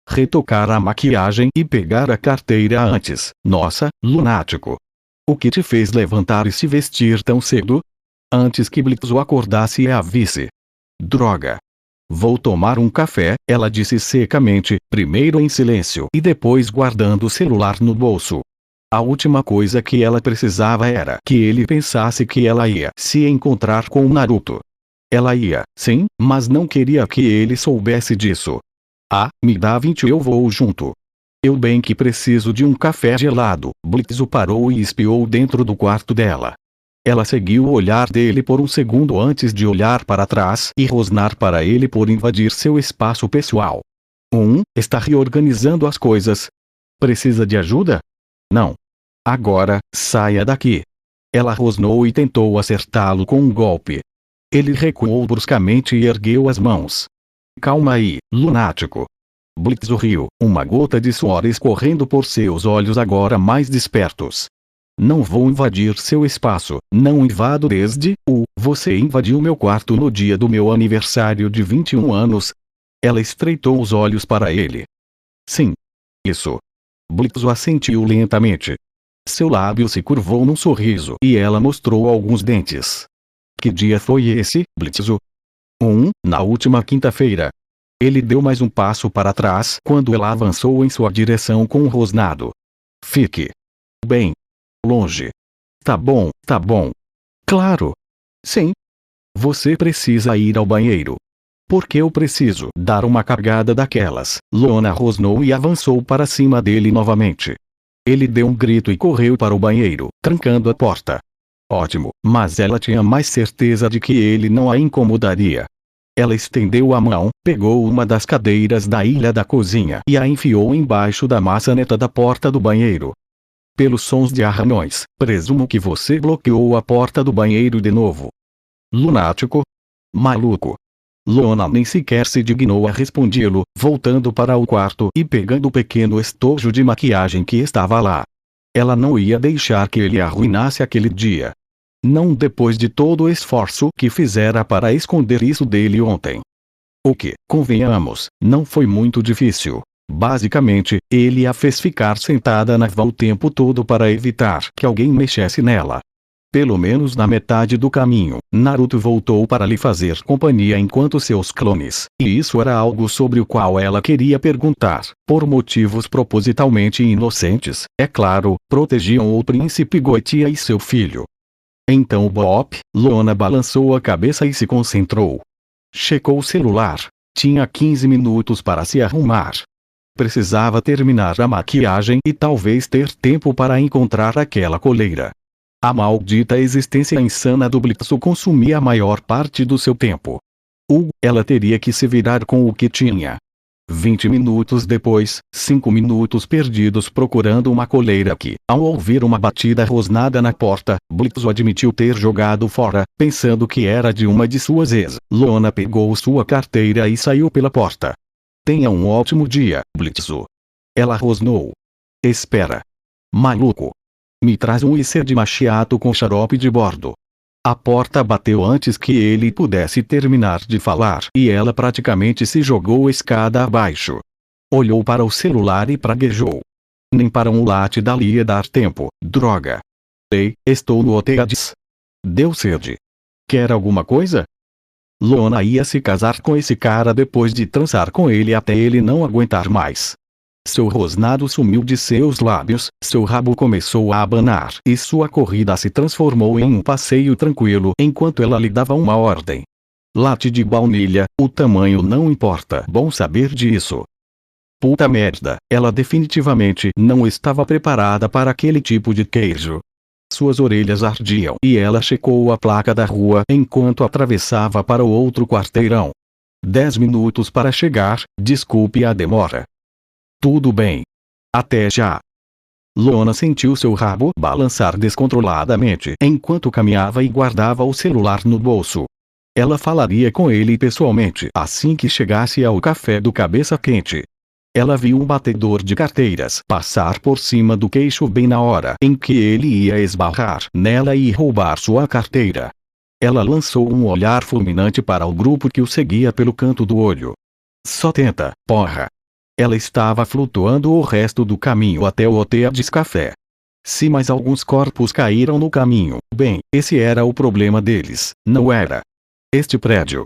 Retocar a maquiagem e pegar a carteira antes. Nossa, lunático. O que te fez levantar e se vestir tão cedo? Antes que Blitzo acordasse e a visse. Droga. Vou tomar um café, ela disse secamente, primeiro em silêncio e depois guardando o celular no bolso. A última coisa que ela precisava era que ele pensasse que ela ia se encontrar com Naruto. Ela ia, sim, mas não queria que ele soubesse disso. Ah, me dá 20 e eu vou junto. Eu bem que preciso de um café gelado. Blitzo parou e espiou dentro do quarto dela. Ela seguiu o olhar dele por um segundo antes de olhar para trás e rosnar para ele por invadir seu espaço pessoal. Está reorganizando as coisas. Precisa de ajuda? Não. Agora, saia daqui. Ela rosnou e tentou acertá-lo com um golpe. Ele recuou bruscamente e ergueu as mãos. Calma aí, lunático. Blitzo riu, uma gota de suor escorrendo por seus olhos agora mais despertos. Não vou invadir seu espaço, não invado desde você invadiu meu quarto no dia do meu aniversário de 21 anos. Ela estreitou os olhos para ele. Sim. Isso. Blitzo assentiu lentamente. Seu lábio se curvou num sorriso e ela mostrou alguns dentes. Que dia foi esse, Blitzo? Na última quinta-feira. Ele deu mais um passo para trás quando ela avançou em sua direção com um rosnado. Fique bem longe. Tá bom, tá bom. Claro. Sim. Você precisa ir ao banheiro. Porque eu preciso dar uma cagada daquelas. Lona rosnou e avançou para cima dele novamente. Ele deu um grito e correu para o banheiro, trancando a porta. Ótimo, mas ela tinha mais certeza de que ele não a incomodaria. Ela estendeu a mão, pegou uma das cadeiras da ilha da cozinha e a enfiou embaixo da maçaneta da porta do banheiro. Pelos sons de arranhões, presumo que você bloqueou a porta do banheiro de novo. Lunático? Maluco. Lona nem sequer se dignou a respondê-lo, voltando para o quarto e pegando o pequeno estojo de maquiagem que estava lá. Ela não ia deixar que ele arruinasse aquele dia. Não depois de todo o esforço que fizera para esconder isso dele ontem. O que, convenhamos, não foi muito difícil. Basicamente, ele a fez ficar sentada na van o tempo todo para evitar que alguém mexesse nela. Pelo menos na metade do caminho, Naruto voltou para lhe fazer companhia enquanto seus clones, e isso era algo sobre o qual ela queria perguntar, por motivos propositalmente inocentes, é claro, protegiam o príncipe Goitia e seu filho. Então Bop, Lona balançou a cabeça e se concentrou. Checou o celular. Tinha 15 minutos para se arrumar. Precisava terminar a maquiagem e talvez ter tempo para encontrar aquela coleira. A maldita existência insana do Blitzo consumia a maior parte do seu tempo. Ela teria que se virar com o que tinha. 20 minutos depois, 5 minutos perdidos procurando uma coleira que, ao ouvir uma batida rosnada na porta, Blitzo admitiu ter jogado fora, pensando que era de uma de suas ex. Lona pegou sua carteira e saiu pela porta. Tenha um ótimo dia, Blitzo. Ela rosnou. Espera. Maluco. Me traz um IC de macchiato com xarope de bordo. A porta bateu antes que ele pudesse terminar de falar e ela praticamente se jogou escada abaixo. Olhou para o celular e praguejou. Nem para um latte dali ia dar tempo, droga. Ei, estou no hotel. Deu sede. Quer alguma coisa? Lona ia se casar com esse cara depois de transar com ele até ele não aguentar mais. Seu rosnado sumiu de seus lábios, seu rabo começou a abanar e sua corrida se transformou em um passeio tranquilo enquanto ela lhe dava uma ordem. Latte de baunilha, o tamanho não importa. Bom saber disso. Puta merda, ela definitivamente não estava preparada para aquele tipo de queijo. Suas orelhas ardiam e ela checou a placa da rua enquanto atravessava para o outro quarteirão. 10 minutos para chegar, desculpe a demora. Tudo bem. Até já. Lona sentiu seu rabo balançar descontroladamente enquanto caminhava e guardava o celular no bolso. Ela falaria com ele pessoalmente assim que chegasse ao café do Cabeça Quente. Ela viu um batedor de carteiras passar por cima do queixo bem na hora em que ele ia esbarrar nela e roubar sua carteira. Ela lançou um olhar fulminante para o grupo que o seguia pelo canto do olho. Só tenta, porra. Ela estava flutuando o resto do caminho até o hotel de café. Se mais alguns corpos caíram no caminho, bem, esse era o problema deles, não era este prédio.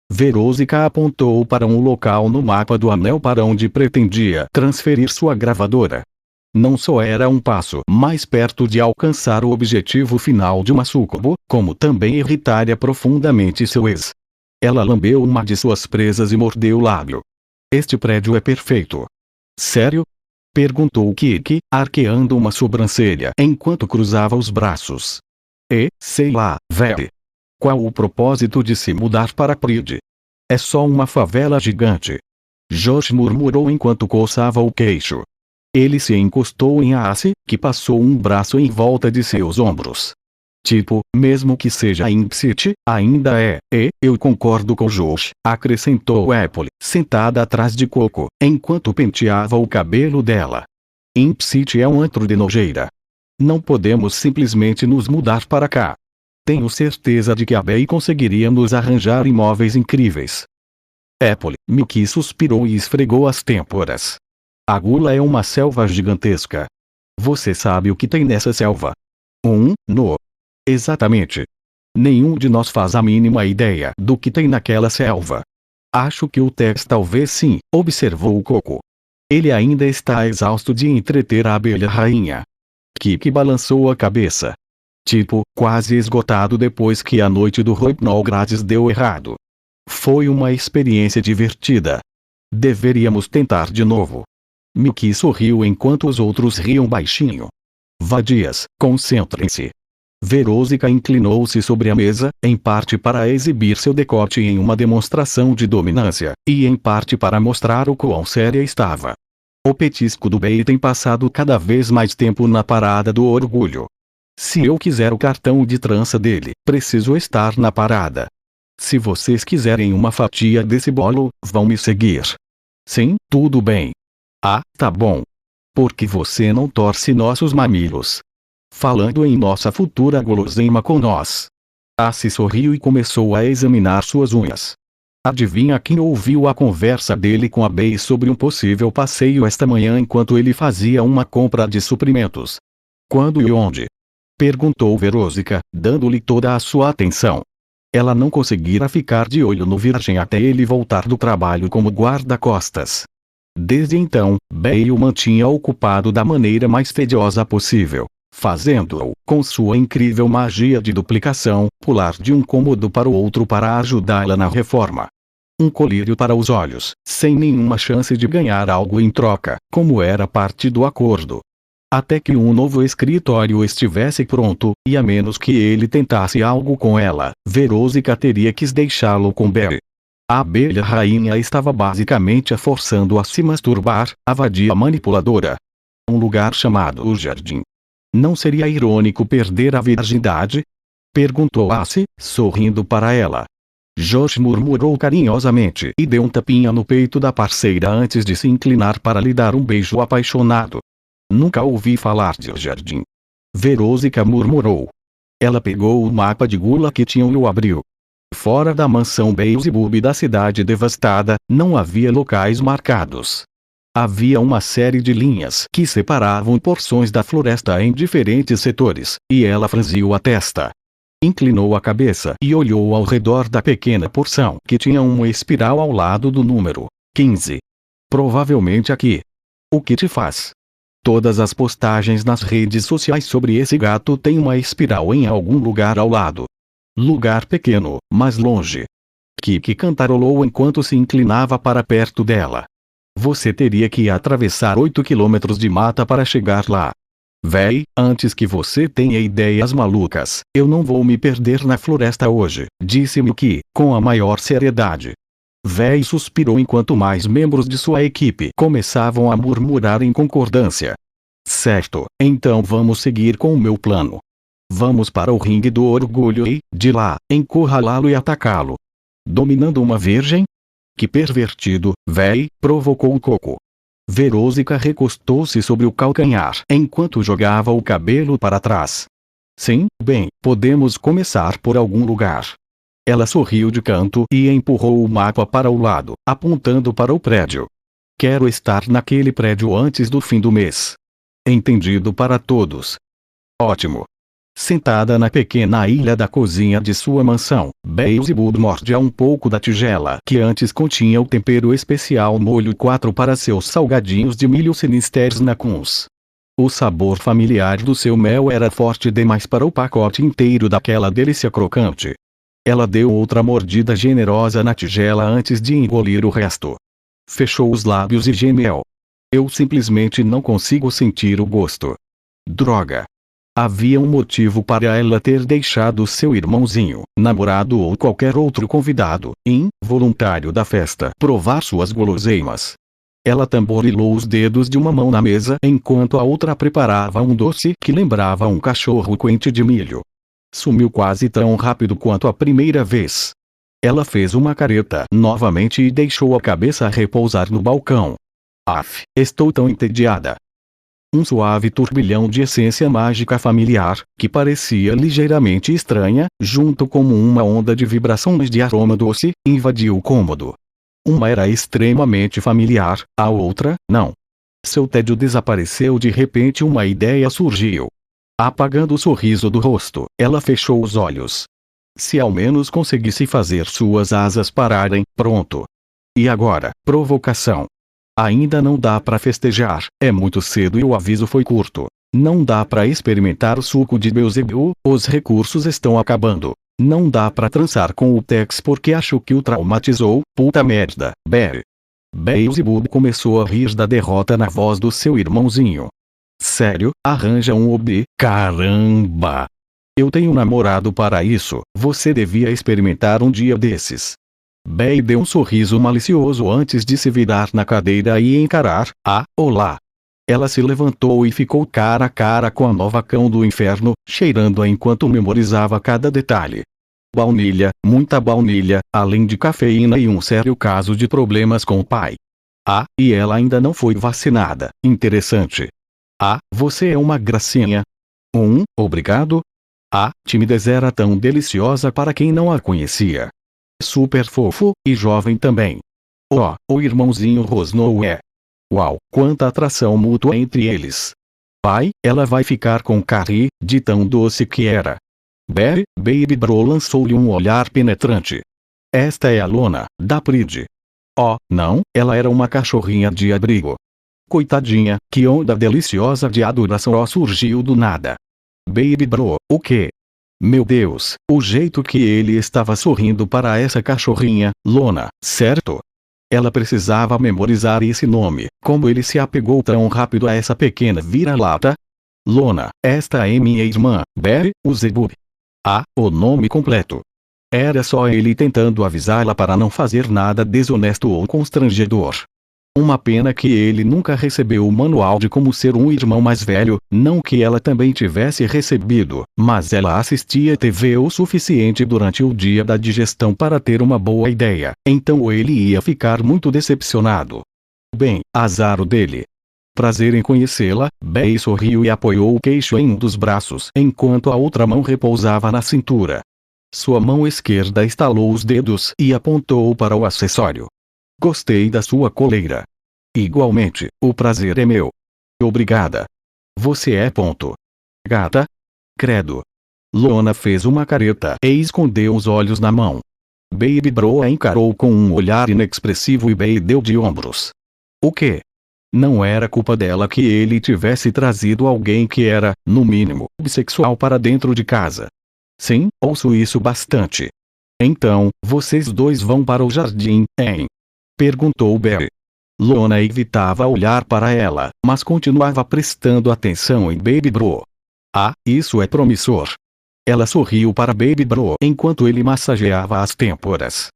Verôsica apontou para um local no mapa do anel para onde pretendia transferir sua gravadora. Não só era um passo mais perto de alcançar o objetivo final de uma súcubo, como também irritaria profundamente seu ex. Ela lambeu uma de suas presas e mordeu o lábio. Este prédio é perfeito. Sério? Perguntou Kiki, arqueando uma sobrancelha enquanto cruzava os braços. Sei lá, véi. Qual o propósito de se mudar para Pride? É só uma favela gigante. Josh murmurou enquanto coçava o queixo. Ele se encostou em Ace, que passou um braço em volta de seus ombros. Tipo, mesmo que seja Impsit, ainda é, eu concordo com Josh, acrescentou Apple, sentada atrás de Coco, enquanto penteava o cabelo dela. Impsit é um antro de nojeira. Não podemos simplesmente nos mudar para cá. Tenho certeza de que a Bey conseguiria nos arranjar imóveis incríveis. Apple, Mickey suspirou e esfregou as têmporas. A Gula é uma selva gigantesca. Você sabe o que tem nessa selva? Exatamente. Nenhum de nós faz a mínima ideia do que tem naquela selva. Acho que o Tex talvez sim, observou o Coco. Ele ainda está exausto de entreter a abelha rainha. Kiki balançou a cabeça. Tipo, quase esgotado depois que a noite do Rohypnol grátis deu errado. Foi uma experiência divertida. Deveríamos tentar de novo. Mickey sorriu enquanto os outros riam baixinho. Vadias, concentrem-se. Verôsica inclinou-se sobre a mesa, em parte para exibir seu decote em uma demonstração de dominância, e em parte para mostrar o quão séria estava. O petisco do Bey tem passado cada vez mais tempo na parada do orgulho. Se eu quiser o cartão de trança dele, preciso estar na parada. Se vocês quiserem uma fatia desse bolo, vão me seguir. Sim, tudo bem. Ah, tá bom. Porque você não torce nossos mamilos. Falando em nossa futura guloseima com nós. Ace sorriu e começou a examinar suas unhas. Adivinha quem ouviu a conversa dele com a Bey sobre um possível passeio esta manhã enquanto ele fazia uma compra de suprimentos? Quando e onde? Perguntou Verôsica, dando-lhe toda a sua atenção. Ela não conseguira ficar de olho no virgem até ele voltar do trabalho como guarda-costas. Desde então, Bey o mantinha ocupado da maneira mais tediosa possível, fazendo-o, com sua incrível magia de duplicação, pular de um cômodo para o outro para ajudá-la na reforma. Um colírio para os olhos, sem nenhuma chance de ganhar algo em troca, como era parte do acordo. Até que um novo escritório estivesse pronto, e a menos que ele tentasse algo com ela, Verôsica teria que deixá-lo com Bey. A abelha rainha estava basicamente a forçando a se masturbar, a vadia manipuladora. Um lugar chamado o Jardim. Não seria irônico perder a virgindade? Perguntou Ace, sorrindo para ela. Josh murmurou carinhosamente e deu um tapinha no peito da parceira antes de se inclinar para lhe dar um beijo apaixonado. Nunca ouvi falar de jardim. Verósica murmurou. Ela pegou o mapa de Gula que tinham e o abriu. Fora da mansão Beelzebub da cidade devastada, não havia locais marcados. Havia uma série de linhas que separavam porções da floresta em diferentes setores, e ela franziu a testa. Inclinou a cabeça e olhou ao redor da pequena porção que tinha uma espiral ao lado do número 15. Provavelmente aqui. O que te faz? Todas as postagens nas redes sociais sobre esse gato têm uma espiral em algum lugar ao lado. Lugar pequeno, mas longe. Kiki cantarolou enquanto se inclinava para perto dela. Você teria que atravessar 8 quilômetros de mata para chegar lá. Véi, antes que você tenha ideias malucas, eu não vou me perder na floresta hoje, disse Miki, com a maior seriedade. Véi suspirou enquanto mais membros de sua equipe começavam a murmurar em concordância. Certo, então vamos seguir com o meu plano. Vamos para o ringue do orgulho e, de lá, encurralá-lo e atacá-lo. Dominando uma virgem? Que pervertido, véi, provocou o Coco. Verósica recostou-se sobre o calcanhar enquanto jogava o cabelo para trás. Sim, bem, podemos começar por algum lugar. Ela sorriu de canto e empurrou o mapa para o lado, apontando para o prédio. Quero estar naquele prédio antes do fim do mês. Entendido para todos. Ótimo. Sentada na pequena ilha da cozinha de sua mansão, Beelzebub mordia um pouco da tigela que antes continha o tempero especial molho 4 para seus salgadinhos de milho Sinister Snackums. O sabor familiar do seu mel era forte demais para o pacote inteiro daquela delícia crocante. Ela deu outra mordida generosa na tigela antes de engolir o resto. Fechou os lábios e gemeu. Eu simplesmente não consigo sentir o gosto. Droga. Havia um motivo para ela ter deixado seu irmãozinho, namorado ou qualquer outro convidado, involuntário da festa, provar suas guloseimas. Ela tamborilou os dedos de uma mão na mesa enquanto a outra preparava um doce que lembrava um cachorro quente de milho. Sumiu quase tão rápido quanto a primeira vez. Ela fez uma careta novamente e deixou a cabeça repousar no balcão. Af, estou tão entediada. Um suave turbilhão de essência mágica familiar, que parecia ligeiramente estranha, junto com uma onda de vibrações de aroma doce, invadiu o cômodo. Uma era extremamente familiar, a outra, não. Seu tédio desapareceu de repente uma ideia surgiu. Apagando o sorriso do rosto, ela fechou os olhos. Se ao menos conseguisse fazer suas asas pararem, pronto. E agora, provocação. Ainda não dá para festejar, é muito cedo e o aviso foi curto. Não dá para experimentar o suco de Beelzebub, os recursos estão acabando. Não dá para trançar com o Tex porque acho que o traumatizou, puta merda, Barry. Beelzebub começou a rir da derrota na voz do seu irmãozinho. Sério, arranja um hobby, caramba! Eu tenho namorado para isso, você devia experimentar um dia desses. Barry deu um sorriso malicioso antes de se virar na cadeira e encarar, olá. Ela se levantou e ficou cara a cara com a nova cão do inferno, cheirando-a enquanto memorizava cada detalhe. Baunilha, muita baunilha, além de cafeína e um sério caso de problemas com o pai. E ela ainda não foi vacinada, interessante. Você é uma gracinha. Obrigado. A timidez era tão deliciosa para quem não a conhecia. Super fofo, e jovem também. O irmãozinho rosnou Uau, quanta atração mútua entre eles. Pai, ela vai ficar com Carrie, de tão doce que era. Barry, Baby Bro lançou-lhe um olhar penetrante. Esta é a Lona, da Pride. Não, ela era uma cachorrinha de abrigo. Coitadinha, que onda deliciosa de adoração surgiu do nada. Baby Bro, o quê? Meu Deus, o jeito que ele estava sorrindo para essa cachorrinha, Lona, certo? Ela precisava memorizar esse nome, como ele se apegou tão rápido a essa pequena vira-lata. Lona, esta é minha irmã, Barry, Beelzebub. O nome completo. Era só ele tentando avisá-la para não fazer nada desonesto ou constrangedor. Uma pena que ele nunca recebeu o manual de como ser um irmão mais velho, não que ela também tivesse recebido, mas ela assistia TV o suficiente durante o dia da digestão para ter uma boa ideia, então ele ia ficar muito decepcionado. Bem, azar o dele. Prazer em conhecê-la. Bey sorriu e apoiou o queixo em um dos braços enquanto a outra mão repousava na cintura. Sua mão esquerda estalou os dedos e apontou para o acessório. Gostei da sua coleira. Igualmente, o prazer é meu. Obrigada. Você é ponto. Gata? Credo. Lona fez uma careta e escondeu os olhos na mão. Baby Bro a encarou com um olhar inexpressivo e Bey deu de ombros. O quê? Não era culpa dela que ele tivesse trazido alguém que era, no mínimo, bissexual para dentro de casa. Sim, ouço isso bastante. Então, vocês dois vão para o jardim, hein? Perguntou Bey. Lona evitava olhar para ela, mas continuava prestando atenção em Baby Bro. Ah, isso é promissor. Ela sorriu para Baby Bro enquanto ele massageava as têmporas.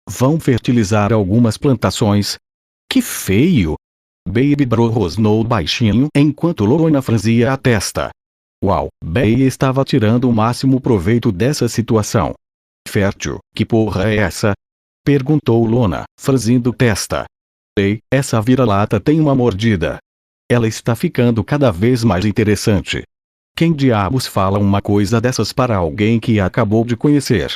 Vão fertilizar algumas plantações? Que feio! Baby Bro rosnou baixinho enquanto Lona franzia a testa. Uau, Bey estava tirando o máximo proveito dessa situação. Fértil, que porra é essa? Perguntou Lona, franzindo testa. Ei, essa vira-lata tem uma mordida. Ela está ficando cada vez mais interessante. Quem diabos fala uma coisa dessas para alguém que acabou de conhecer?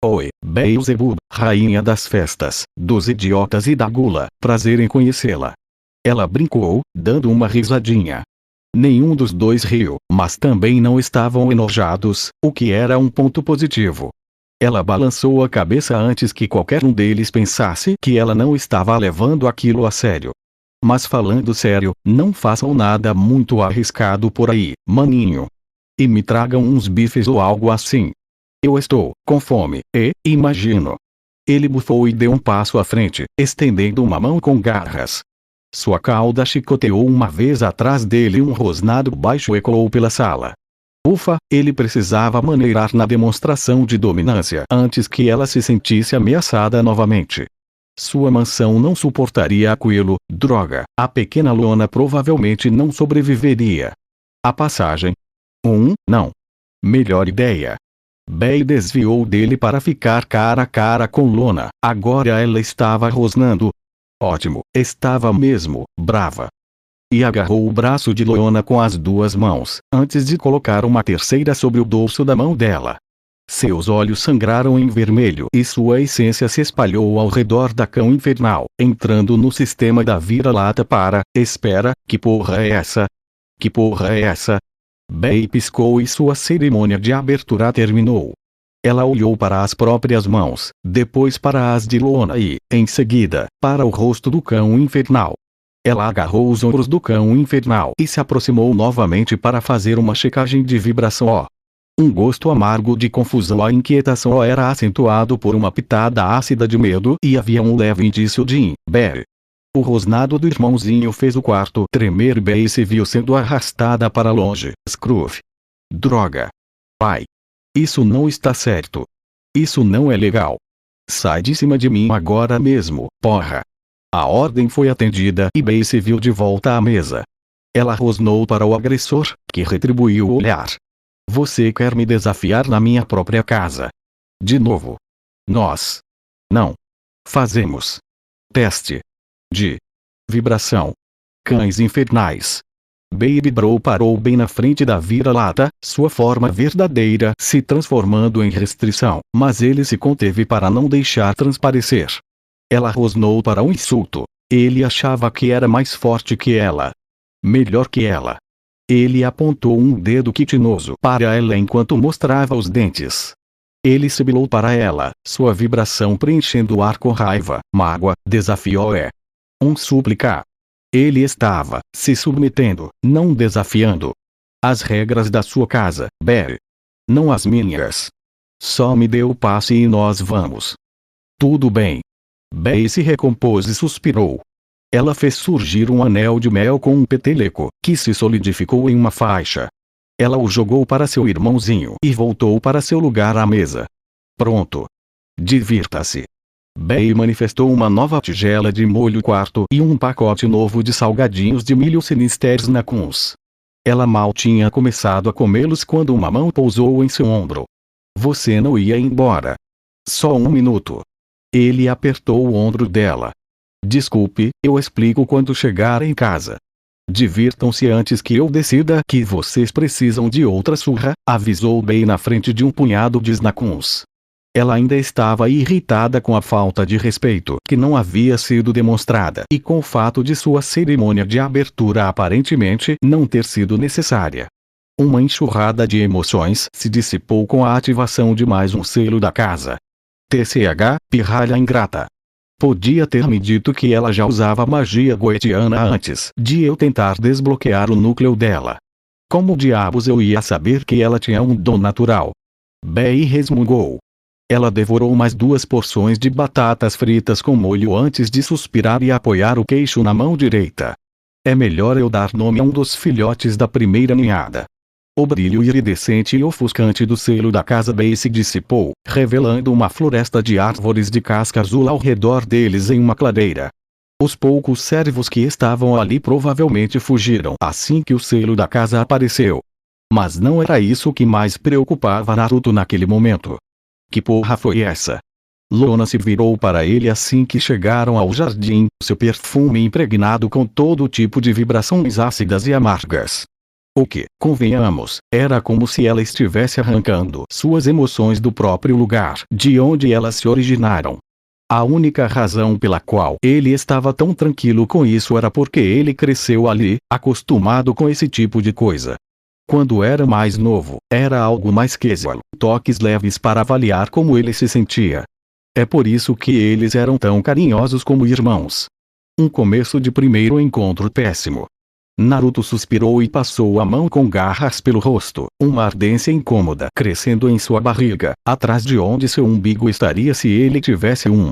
Oi, Beelzebub, rainha das festas, dos idiotas e da gula, prazer em conhecê-la. Ela brincou, dando uma risadinha. Nenhum dos dois riu, mas também não estavam enojados, o que era um ponto positivo. Ela balançou a cabeça antes que qualquer um deles pensasse que ela não estava levando aquilo a sério. Mas falando sério, não façam nada muito arriscado por aí, maninho. E me tragam uns bifes ou algo assim. Eu estou com fome, imagino. Ele bufou e deu um passo à frente, estendendo uma mão com garras. Sua cauda chicoteou uma vez atrás dele e um rosnado baixo ecoou pela sala. Ufa, ele precisava maneirar na demonstração de dominância antes que ela se sentisse ameaçada novamente. Sua mansão não suportaria aquilo, droga, a pequena Lona provavelmente não sobreviveria. A passagem? Não. Melhor ideia. Bey desviou dele para ficar cara a cara com Lona, agora ela estava rosnando. Ótimo, estava mesmo, brava. E agarrou o braço de Lona com as duas mãos, antes de colocar uma terceira sobre o dorso da mão dela. Seus olhos sangraram em vermelho e sua essência se espalhou ao redor da cão infernal, entrando no sistema da vira-lata para, espera, que porra é essa? Que porra é essa? Bey piscou e sua cerimônia de abertura terminou. Ela olhou para as próprias mãos, depois para as de Lona e, em seguida, para o rosto do cão infernal. Ela agarrou os ombros do cão infernal e se aproximou novamente para fazer uma checagem de vibração. Um gosto amargo de confusão. A inquietação era acentuado por uma pitada ácida de medo e havia um leve indício de Bey. O rosnado do irmãozinho fez o quarto tremer. Bey se viu sendo arrastada para longe. Scruff. Droga. Pai. Isso não está certo. Isso não é legal. Sai de cima de mim agora mesmo, porra. A ordem foi atendida e Bey se viu de volta à mesa. Ela rosnou para o agressor, que retribuiu o olhar. Você quer me desafiar na minha própria casa? De novo. Nós. Não. Fazemos. Teste. De. Vibração. Cães infernais. Baby Bro parou bem na frente da vira-lata, sua forma verdadeira se transformando em restrição, mas ele se conteve para não deixar transparecer. Ela rosnou para um insulto. Ele achava que era mais forte que ela. Melhor que ela. Ele apontou um dedo quitinoso para ela enquanto mostrava os dentes. Ele sibilou para ela, sua vibração preenchendo o ar com raiva, mágoa, desafio súplica. Ele estava se submetendo, não desafiando. As regras da sua casa, Bey. Não as minhas. Só me dê o passe e nós vamos. Tudo bem. Bey se recompôs e suspirou. Ela fez surgir um anel de mel com um peteleco, que se solidificou em uma faixa. Ela o jogou para seu irmãozinho e voltou para seu lugar à mesa. Pronto. Divirta-se. Bei manifestou uma nova tigela de molho quarto e um pacote novo de salgadinhos de milho sinisters nacuns. Ela mal tinha começado a comê-los quando uma mão pousou em seu ombro. Você não ia embora. Só um minuto. Ele apertou o ombro dela. Desculpe, eu explico quando chegar em casa. Divirtam-se antes que eu decida que vocês precisam de outra surra, avisou Bei na frente de um punhado de snacuns. Ela ainda estava irritada com a falta de respeito que não havia sido demonstrada e com o fato de sua cerimônia de abertura aparentemente não ter sido necessária. Uma enxurrada de emoções se dissipou com a ativação de mais um selo da casa. TCH, pirralha ingrata. Podia ter me dito que ela já usava magia goetiana antes de eu tentar desbloquear o núcleo dela. Como diabos eu ia saber que ela tinha um dom natural? Bei resmungou. Ela devorou mais 2 porções de batatas fritas com molho antes de suspirar e apoiar o queixo na mão direita. É melhor eu dar nome a um dos filhotes da primeira ninhada. O brilho iridescente e ofuscante do selo da casa Bei se dissipou, revelando uma floresta de árvores de casca azul ao redor deles em uma clareira. Os poucos servos que estavam ali provavelmente fugiram assim que o selo da casa apareceu. Mas não era isso que mais preocupava Naruto naquele momento. Que porra foi essa? Lona se virou para ele assim que chegaram ao jardim, seu perfume impregnado com todo tipo de vibrações ácidas e amargas. O que, convenhamos, era como se ela estivesse arrancando suas emoções do próprio lugar de onde elas se originaram. A única razão pela qual ele estava tão tranquilo com isso era porque ele cresceu ali, acostumado com esse tipo de coisa. Quando era mais novo, era algo mais que toques leves para avaliar como ele se sentia. É por isso que eles eram tão carinhosos como irmãos. Um começo de primeiro encontro péssimo. Naruto suspirou e passou a mão com garras pelo rosto, uma ardência incômoda crescendo em sua barriga, atrás de onde seu umbigo estaria se ele tivesse um.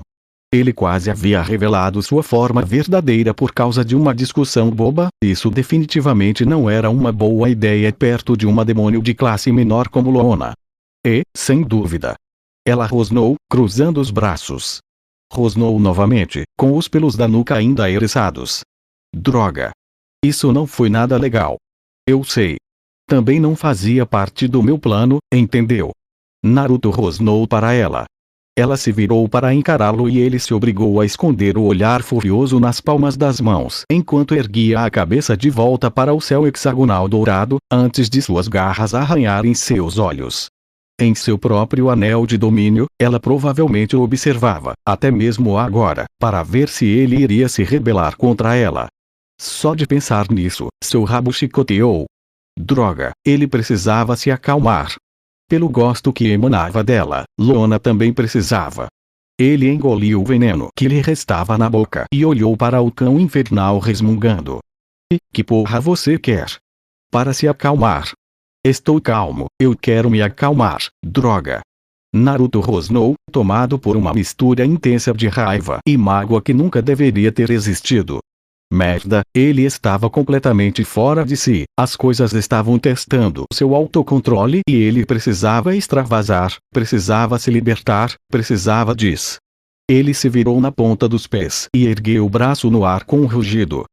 Ele quase havia revelado sua forma verdadeira por causa de uma discussão boba. Isso definitivamente não era uma boa ideia perto de uma demônio de classe menor como Lona. E, sem dúvida, ela rosnou, cruzando os braços. Rosnou novamente, com os pelos da nuca ainda eriçados. Droga! Isso não foi nada legal. Eu sei. Também não fazia parte do meu plano, entendeu? Naruto rosnou para ela. Ela se virou para encará-lo e ele se obrigou a esconder o olhar furioso nas palmas das mãos enquanto erguia a cabeça de volta para o céu hexagonal dourado, antes de suas garras arranharem seus olhos. Em seu próprio anel de domínio, ela provavelmente o observava, até mesmo agora, para ver se ele iria se rebelar contra ela. Só de pensar nisso, seu rabo chicoteou. Droga, ele precisava se acalmar. Pelo gosto que emanava dela, Lona também precisava. Ele engoliu o veneno que lhe restava na boca e olhou para o cão infernal resmungando. E, que porra você quer? Para se acalmar. Estou calmo, eu quero me acalmar, droga. Naruto rosnou, tomado por uma mistura intensa de raiva e mágoa que nunca deveria ter existido. Merda, ele estava completamente fora de si, as coisas estavam testando seu autocontrole e ele precisava extravasar, precisava se libertar, precisava disso. Ele se virou na ponta dos pés e ergueu o braço no ar com um rugido.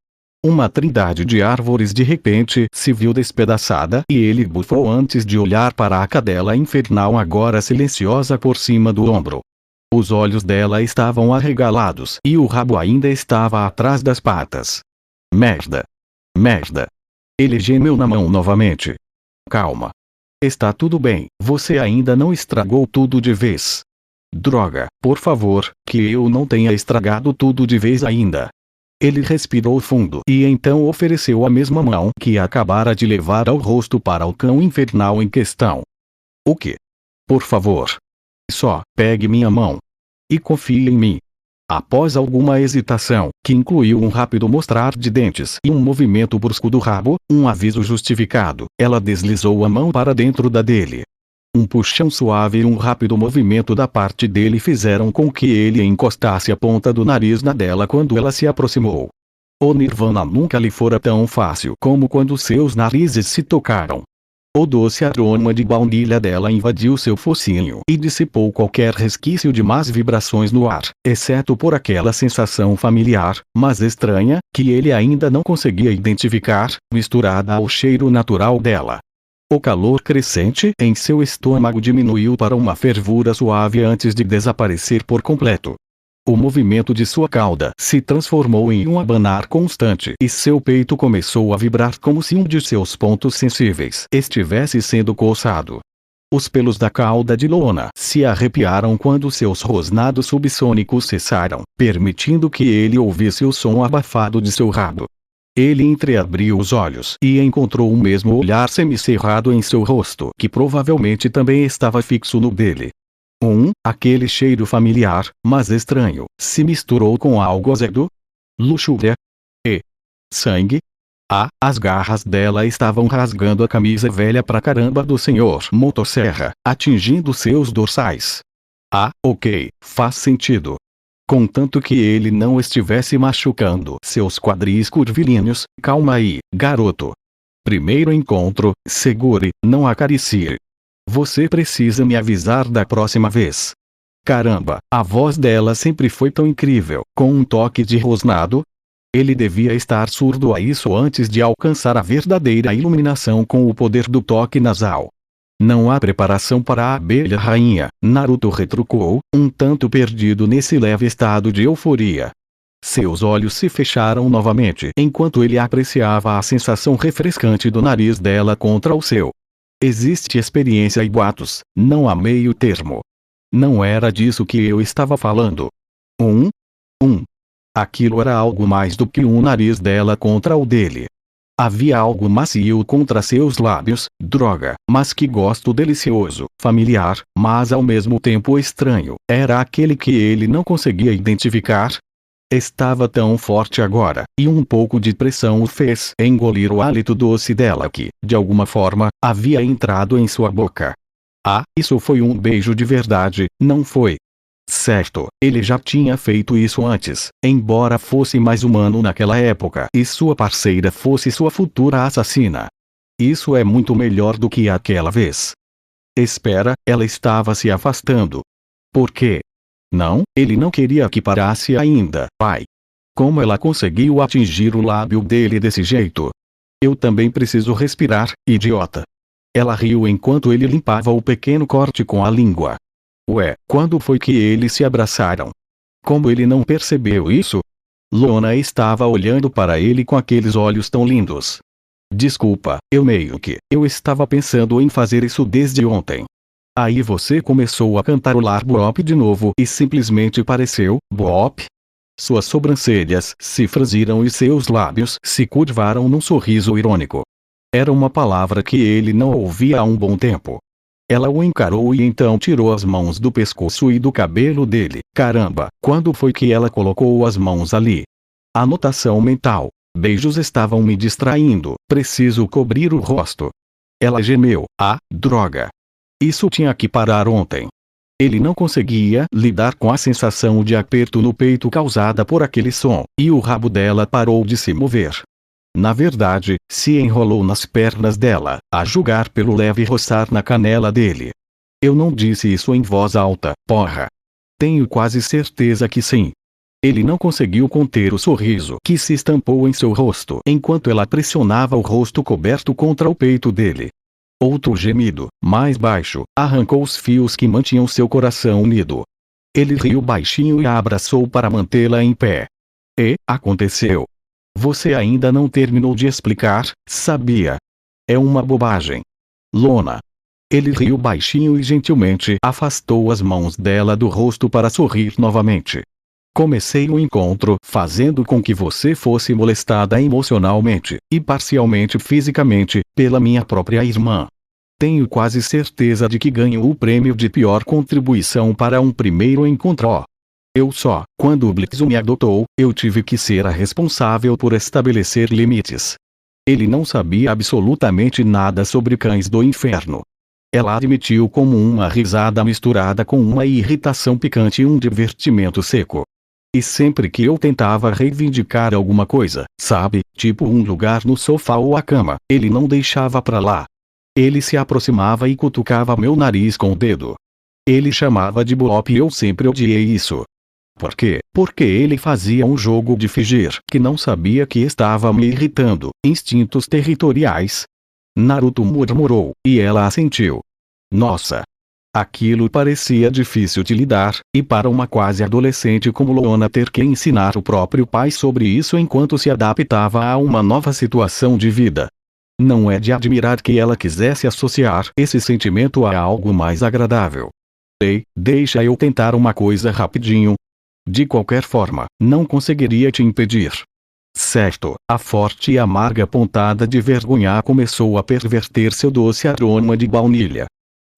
Uma trindade de árvores de repente se viu despedaçada e ele bufou antes de olhar para a cadela infernal agora silenciosa por cima do ombro. Os olhos dela estavam arregalados e o rabo ainda estava atrás das patas. Merda! Merda! Ele gemeu na mão novamente. Calma. Está tudo bem, você ainda não estragou tudo de vez. Droga, por favor, que eu não tenha estragado tudo de vez ainda. Ele respirou fundo e então ofereceu a mesma mão que acabara de levar ao rosto para o cão infernal em questão. O que? Por favor. Só, pegue minha mão. E confie em mim. Após alguma hesitação, que incluiu um rápido mostrar de dentes e um movimento brusco do rabo, um aviso justificado, ela deslizou a mão para dentro da dele. Um puxão suave e um rápido movimento da parte dele fizeram com que ele encostasse a ponta do nariz na dela quando ela se aproximou. O Nirvana nunca lhe fora tão fácil como quando seus narizes se tocaram. O doce aroma de baunilha dela invadiu seu focinho e dissipou qualquer resquício de más vibrações no ar, exceto por aquela sensação familiar, mas estranha, que ele ainda não conseguia identificar, misturada ao cheiro natural dela. O calor crescente em seu estômago diminuiu para uma fervura suave antes de desaparecer por completo. O movimento de sua cauda se transformou em um abanar constante e seu peito começou a vibrar como se um de seus pontos sensíveis estivesse sendo coçado. Os pelos da cauda de Lona se arrepiaram quando seus rosnados subsônicos cessaram, permitindo que ele ouvisse o som abafado de seu rabo. Ele entreabriu os olhos e encontrou o mesmo olhar semicerrado em seu rosto que provavelmente também estava fixo no dele. Aquele cheiro familiar, mas estranho, se misturou com algo azedo, luxúria e sangue. As garras dela estavam rasgando a camisa velha pra caramba do senhor Motosserra, atingindo seus dorsais. Ok, faz sentido. Contanto que ele não estivesse machucando seus quadris curvilíneos. Calma aí, garoto. Primeiro encontro, segure, não acaricie. Você precisa me avisar da próxima vez. Caramba, a voz dela sempre foi tão incrível, com um toque de rosnado. Ele devia estar surdo a isso antes de alcançar a verdadeira iluminação com o poder do toque nasal. Não há preparação para a abelha rainha, Naruto retrucou, um tanto perdido nesse leve estado de euforia. Seus olhos se fecharam novamente enquanto ele apreciava a sensação refrescante do nariz dela contra o seu. Existe experiência e boatos, não há meio termo. Não era disso que eu estava falando. Aquilo era algo mais do que um nariz dela contra o dele. Havia algo macio contra seus lábios, droga, mas que gosto delicioso, familiar, mas ao mesmo tempo estranho. Era aquele que ele não conseguia identificar. Estava tão forte agora, e um pouco de pressão o fez engolir o hálito doce dela que, de alguma forma, havia entrado em sua boca. Isso foi um beijo de verdade, não foi? Certo, ele já tinha feito isso antes, embora fosse mais humano naquela época e sua parceira fosse sua futura assassina. Isso é muito melhor do que aquela vez. Espera, ela estava se afastando. Por quê? Não, ele não queria que parasse ainda, pai. Como ela conseguiu atingir o lábio dele desse jeito? Eu também preciso respirar, idiota. Ela riu enquanto ele limpava o pequeno corte com a língua. Ué, quando foi que eles se abraçaram? Como ele não percebeu isso? Lona estava olhando para ele com aqueles olhos tão lindos. Desculpa, eu estava pensando em fazer isso desde ontem. Aí você começou a cantarolar Bop de novo e simplesmente pareceu, Bop? Suas sobrancelhas se franziram e seus lábios se curvaram num sorriso irônico. Era uma palavra que ele não ouvia há um bom tempo. Ela o encarou e então tirou as mãos do pescoço e do cabelo dele. Caramba, quando foi que ela colocou as mãos ali? Anotação mental. Beijos estavam me distraindo, preciso cobrir o rosto. Ela gemeu. Droga. Isso tinha que parar ontem. Ele não conseguia lidar com a sensação de aperto no peito causada por aquele som, e o rabo dela parou de se mover. Na verdade, se enrolou nas pernas dela, a julgar pelo leve roçar na canela dele. Eu não disse isso em voz alta, porra. Tenho quase certeza que sim. Ele não conseguiu conter o sorriso que se estampou em seu rosto enquanto ela pressionava o rosto coberto contra o peito dele. Outro gemido, mais baixo, arrancou os fios que mantinham seu coração unido. Ele riu baixinho e a abraçou para mantê-la em pé. Aconteceu. Você ainda não terminou de explicar, sabia? É uma bobagem. Lona. Ele riu baixinho e gentilmente afastou as mãos dela do rosto para sorrir novamente. Comecei o encontro fazendo com que você fosse molestada emocionalmente, e parcialmente fisicamente, pela minha própria irmã. Tenho quase certeza de que ganho o prêmio de pior contribuição para um primeiro encontro. Quando o Blitzo me adotou, eu tive que ser a responsável por estabelecer limites. Ele não sabia absolutamente nada sobre cães do inferno. Ela admitiu como uma risada misturada com uma irritação picante e um divertimento seco. E sempre que eu tentava reivindicar alguma coisa, sabe, tipo um lugar no sofá ou a cama, ele não deixava pra lá. Ele se aproximava e cutucava meu nariz com o dedo. Ele chamava de Bop e eu sempre odiei isso. Por quê? Porque ele fazia um jogo de fingir que não sabia que estava me irritando. Instintos territoriais. Naruto murmurou, e ela assentiu. Nossa! Aquilo parecia difícil de lidar, e para uma quase adolescente como Loana ter que ensinar o próprio pai sobre isso enquanto se adaptava a uma nova situação de vida. Não é de admirar que ela quisesse associar esse sentimento a algo mais agradável. Ei, deixa eu tentar uma coisa rapidinho. De qualquer forma, não conseguiria te impedir. Certo, a forte e amarga pontada de vergonha começou a perverter seu doce aroma de baunilha.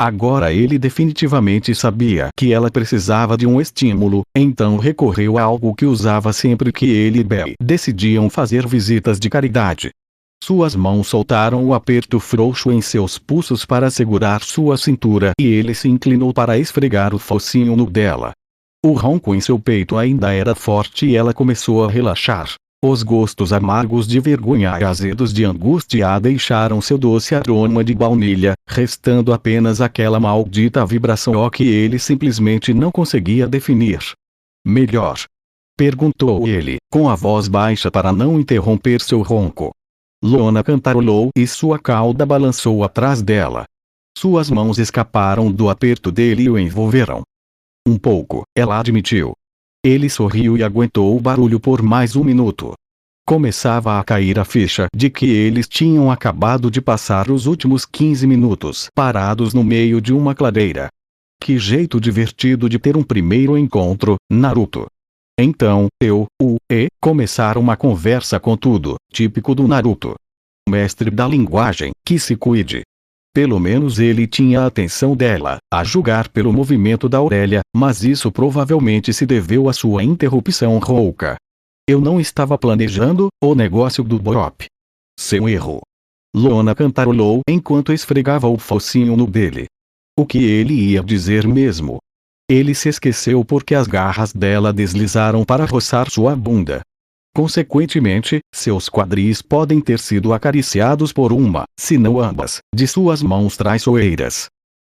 Agora ele definitivamente sabia que ela precisava de um estímulo, então recorreu a algo que usava sempre que ele e Bell decidiam fazer visitas de caridade. Suas mãos soltaram o aperto frouxo em seus pulsos para segurar sua cintura e ele se inclinou para esfregar o focinho no dela. O ronco em seu peito ainda era forte e ela começou a relaxar. Os gostos amargos de vergonha e azedos de angústia deixaram seu doce aroma de baunilha, restando apenas aquela maldita vibração que ele simplesmente não conseguia definir. Melhor? Perguntou ele, com a voz baixa para não interromper seu ronco. Loana cantarolou e sua cauda balançou atrás dela. Suas mãos escaparam do aperto dele e o envolveram. Um pouco, ela admitiu. Ele sorriu e aguentou o barulho por mais um minuto. Começava a cair a ficha de que eles tinham acabado de passar os últimos 15 minutos parados no meio de uma clareira. Que jeito divertido de ter um primeiro encontro, Naruto. Então, começaram uma conversa com tudo, típico do Naruto. Mestre da linguagem, que se cuide. Pelo menos ele tinha a atenção dela, a julgar pelo movimento da orelha, mas isso provavelmente se deveu à sua interrupção rouca. Eu não estava planejando o negócio do Bop. Seu erro. Loana cantarolou enquanto esfregava o focinho no dele. O que ele ia dizer mesmo? Ele se esqueceu porque as garras dela deslizaram para roçar sua bunda. Consequentemente, seus quadris podem ter sido acariciados por uma, se não ambas, de suas mãos traiçoeiras.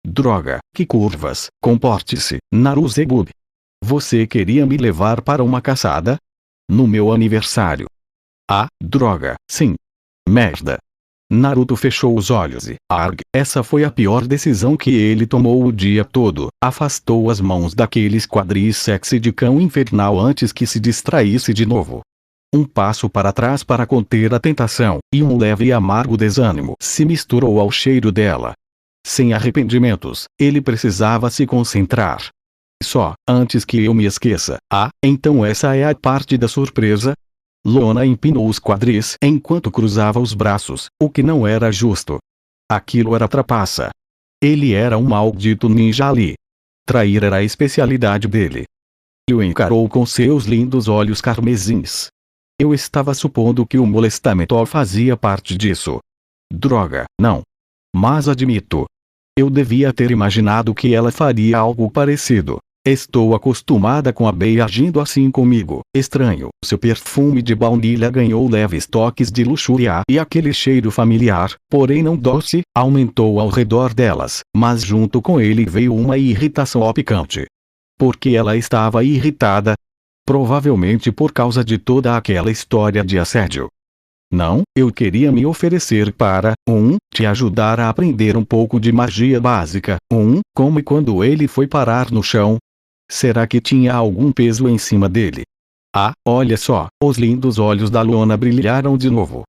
Droga, que curvas, comporte-se, Naruzegub. Você queria me levar para uma caçada? No meu aniversário. Ah, droga, sim. Merda. Naruto fechou os olhos e, essa foi a pior decisão que ele tomou o dia todo. Afastou as mãos daqueles quadris sexy de cão infernal antes que se distraísse de novo. Um passo para trás para conter a tentação, e um leve e amargo desânimo se misturou ao cheiro dela. Sem arrependimentos, ele precisava se concentrar. Só, antes que eu me esqueça. Então essa é a parte da surpresa? Loana empinou os quadris enquanto cruzava os braços, o que não era justo. Aquilo era trapaça. Ele era um maldito ninja ali. Trair era a especialidade dele. E o encarou com seus lindos olhos carmesins. Eu estava supondo que o molestamento fazia parte disso. Droga, não. Mas admito. Eu devia ter imaginado que ela faria algo parecido. Estou acostumada com a Bey agindo assim comigo. Estranho. Seu perfume de baunilha ganhou leves toques de luxúria e aquele cheiro familiar, porém não doce, aumentou ao redor delas, mas junto com ele veio uma irritação picante. Por que ela estava irritada? Provavelmente por causa de toda aquela história de assédio. Não, eu queria me oferecer para, te ajudar a aprender um pouco de magia básica, como e quando ele foi parar no chão. Será que tinha algum peso em cima dele? Olha só, os lindos olhos da Loana brilharam de novo.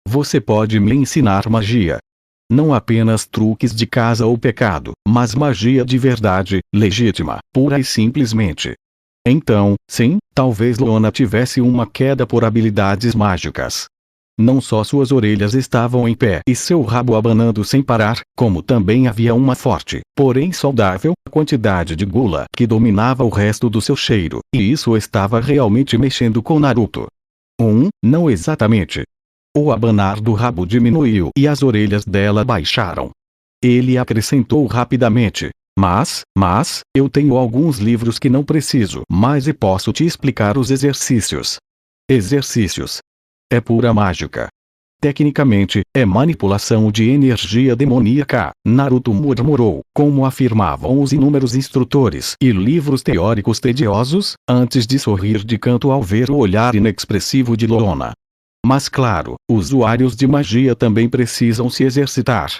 Você pode me ensinar magia. Não apenas truques de casa ou pecado, mas magia de verdade, legítima, pura e simplesmente. Então, sim, talvez Loana tivesse uma queda por habilidades mágicas. Não só suas orelhas estavam em pé e seu rabo abanando sem parar, como também havia uma forte, porém saudável, quantidade de gula que dominava o resto do seu cheiro, e isso estava realmente mexendo com Naruto. Não exatamente. O abanar do rabo diminuiu e as orelhas dela baixaram. Ele acrescentou rapidamente. Mas, eu tenho alguns livros que não preciso mais e posso te explicar os exercícios. Exercícios. É pura mágica. Tecnicamente, é manipulação de energia demoníaca, Naruto murmurou, como afirmavam os inúmeros instrutores e livros teóricos tediosos, antes de sorrir de canto ao ver o olhar inexpressivo de Loona. Mas claro, usuários de magia também precisam se exercitar.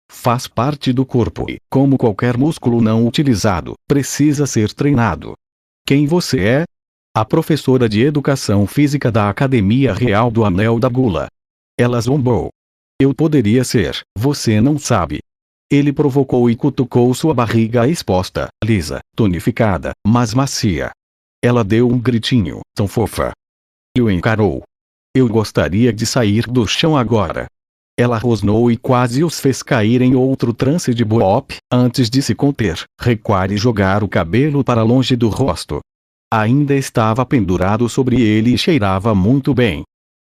Faz parte do corpo e, como qualquer músculo não utilizado, precisa ser treinado. Quem você é? A professora de educação física da Academia Real do Anel da Gula. Ela zombou. Eu poderia ser, você não sabe. Ele provocou e cutucou sua barriga exposta, lisa, tonificada, mas macia. Ela deu um gritinho, tão fofa. E o encarou. Eu gostaria de sair do chão agora. Ela rosnou e quase os fez cair em outro transe de bop, antes de se conter, recuar e jogar o cabelo para longe do rosto. Ainda estava pendurado sobre ele e cheirava muito bem.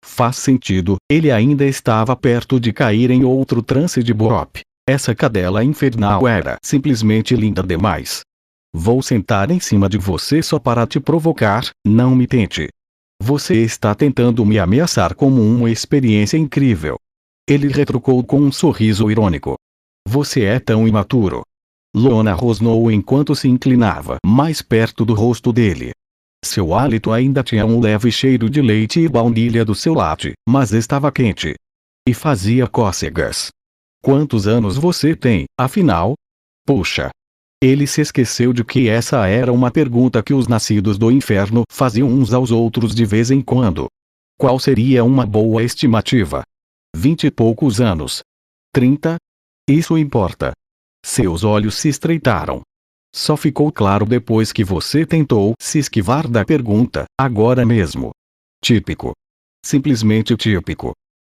Faz sentido, ele ainda estava perto de cair em outro transe de bop. Essa cadela infernal era simplesmente linda demais. Vou sentar em cima de você só para te provocar, não me tente. Você está tentando me ameaçar como uma experiência incrível. Ele retrucou com um sorriso irônico. Você é tão imaturo. Loona rosnou enquanto se inclinava mais perto do rosto dele. Seu hálito ainda tinha um leve cheiro de leite e baunilha do seu latte, mas estava quente. E fazia cócegas. Quantos anos você tem, afinal? Puxa. Ele se esqueceu de que essa era uma pergunta que os nascidos do inferno faziam uns aos outros de vez em quando. Qual seria uma boa estimativa? 20 e poucos anos. 30? Isso importa. Seus olhos se estreitaram. Só ficou claro depois que você tentou se esquivar da pergunta, agora mesmo. Típico. Simplesmente típico.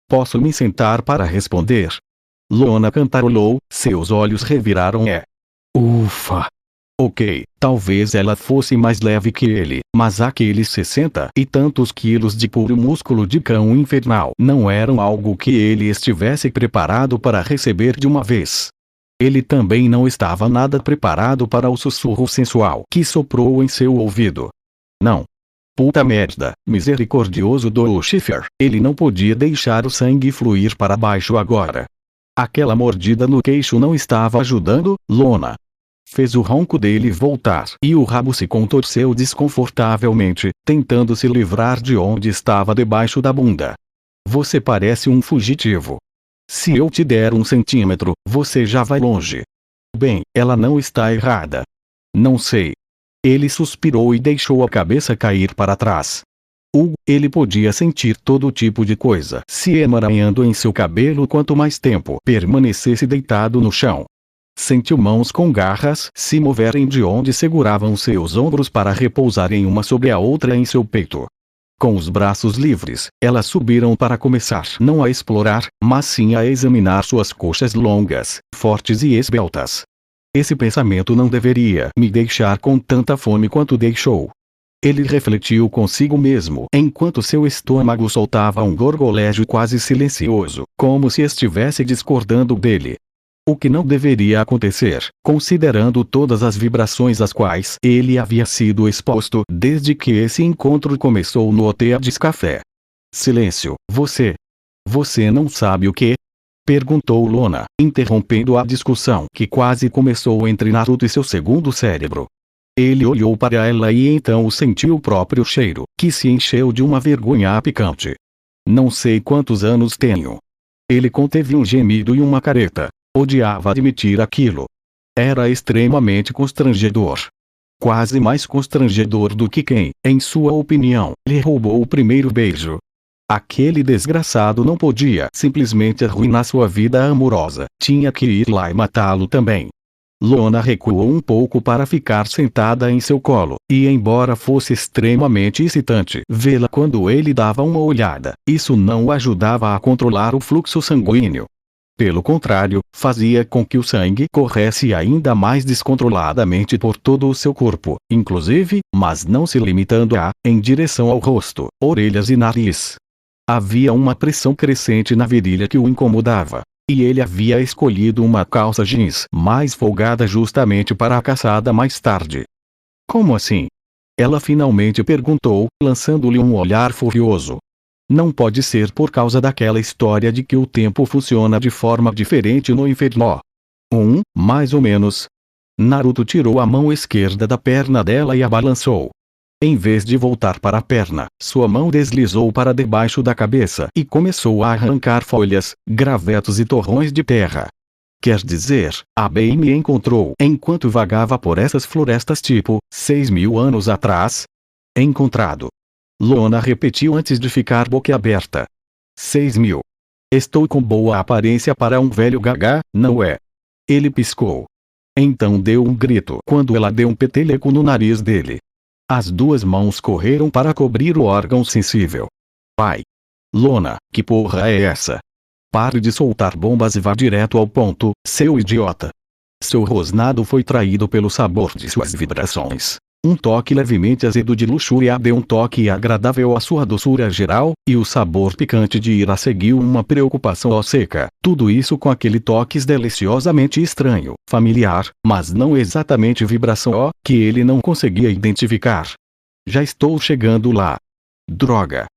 Posso me sentar para responder? Loona cantarolou, seus olhos reviraram Ufa. Ok, talvez ela fosse mais leve que ele, mas aqueles 60 e tantos quilos de puro músculo de cão infernal não eram algo que ele estivesse preparado para receber de uma vez. Ele também não estava nada preparado para o sussurro sensual que soprou em seu ouvido. Não. Puta merda, misericordioso do Lucifer, ele não podia deixar o sangue fluir para baixo agora. Aquela mordida no queixo não estava ajudando, Loona. Fez o ronco dele voltar e o rabo se contorceu desconfortavelmente, tentando se livrar de onde estava debaixo da bunda. Você parece um fugitivo. Se eu te der 1 centímetro, você já vai longe. Bem, ela não está errada. Não sei. Ele suspirou e deixou a cabeça cair para trás. Ele podia sentir todo tipo de coisa se emaranhando em seu cabelo quanto mais tempo permanecesse deitado no chão. Sentiu mãos com garras se moverem de onde seguravam seus ombros para repousarem uma sobre a outra em seu peito. Com os braços livres, elas subiram para começar não a explorar, mas sim a examinar suas coxas longas, fortes e esbeltas. Esse pensamento não deveria me deixar com tanta fome quanto deixou. Ele refletiu consigo mesmo enquanto seu estômago soltava um gorgolejo quase silencioso, como se estivesse discordando dele. O que não deveria acontecer, considerando todas as vibrações às quais ele havia sido exposto desde que esse encontro começou no Hotel Café. Silêncio, você. Você não sabe o que? Perguntou Loona, interrompendo a discussão que quase começou entre Naruto e seu segundo cérebro. Ele olhou para ela e então sentiu o próprio cheiro, que se encheu de uma vergonha picante. Não sei quantos anos tenho. Ele conteve um gemido e uma careta. Odiava admitir aquilo. Era extremamente constrangedor. Quase mais constrangedor do que quem, em sua opinião, lhe roubou o primeiro beijo. Aquele desgraçado não podia simplesmente arruinar sua vida amorosa, tinha que ir lá e matá-lo também. Loona recuou um pouco para ficar sentada em seu colo, e embora fosse extremamente excitante vê-la quando ele dava uma olhada, isso não o ajudava a controlar o fluxo sanguíneo. Pelo contrário, fazia com que o sangue corresse ainda mais descontroladamente por todo o seu corpo, inclusive, mas não se limitando em direção ao rosto, orelhas e nariz. Havia uma pressão crescente na virilha que o incomodava. E ele havia escolhido uma calça jeans mais folgada justamente para a caçada mais tarde. Como assim? Ela finalmente perguntou, lançando-lhe um olhar furioso. Não pode ser por causa daquela história de que o tempo funciona de forma diferente no inferno. Mais ou menos. Naruto tirou a mão esquerda da perna dela e a balançou. Em vez de voltar para a perna, sua mão deslizou para debaixo da cabeça e começou a arrancar folhas, gravetos e torrões de terra. Quer dizer, a Bey me encontrou enquanto vagava por essas florestas tipo, 6.000 anos atrás? Encontrado. Lona repetiu antes de ficar boquiaberta. 6.000. Estou com boa aparência para um velho gaga, não é? Ele piscou. Então deu um grito quando ela deu um peteleco no nariz dele. As duas mãos correram para cobrir o órgão sensível. Pai! Lona, que porra é essa? Pare de soltar bombas e vá direto ao ponto, seu idiota. Seu rosnado foi traído pelo sabor de suas vibrações. Um toque levemente azedo de luxúria deu um toque agradável à sua doçura geral, e o sabor picante de ira seguiu uma preocupação seca. Tudo isso com aquele toque deliciosamente estranho, familiar, mas não exatamente vibração que ele não conseguia identificar. Já estou chegando lá. Droga.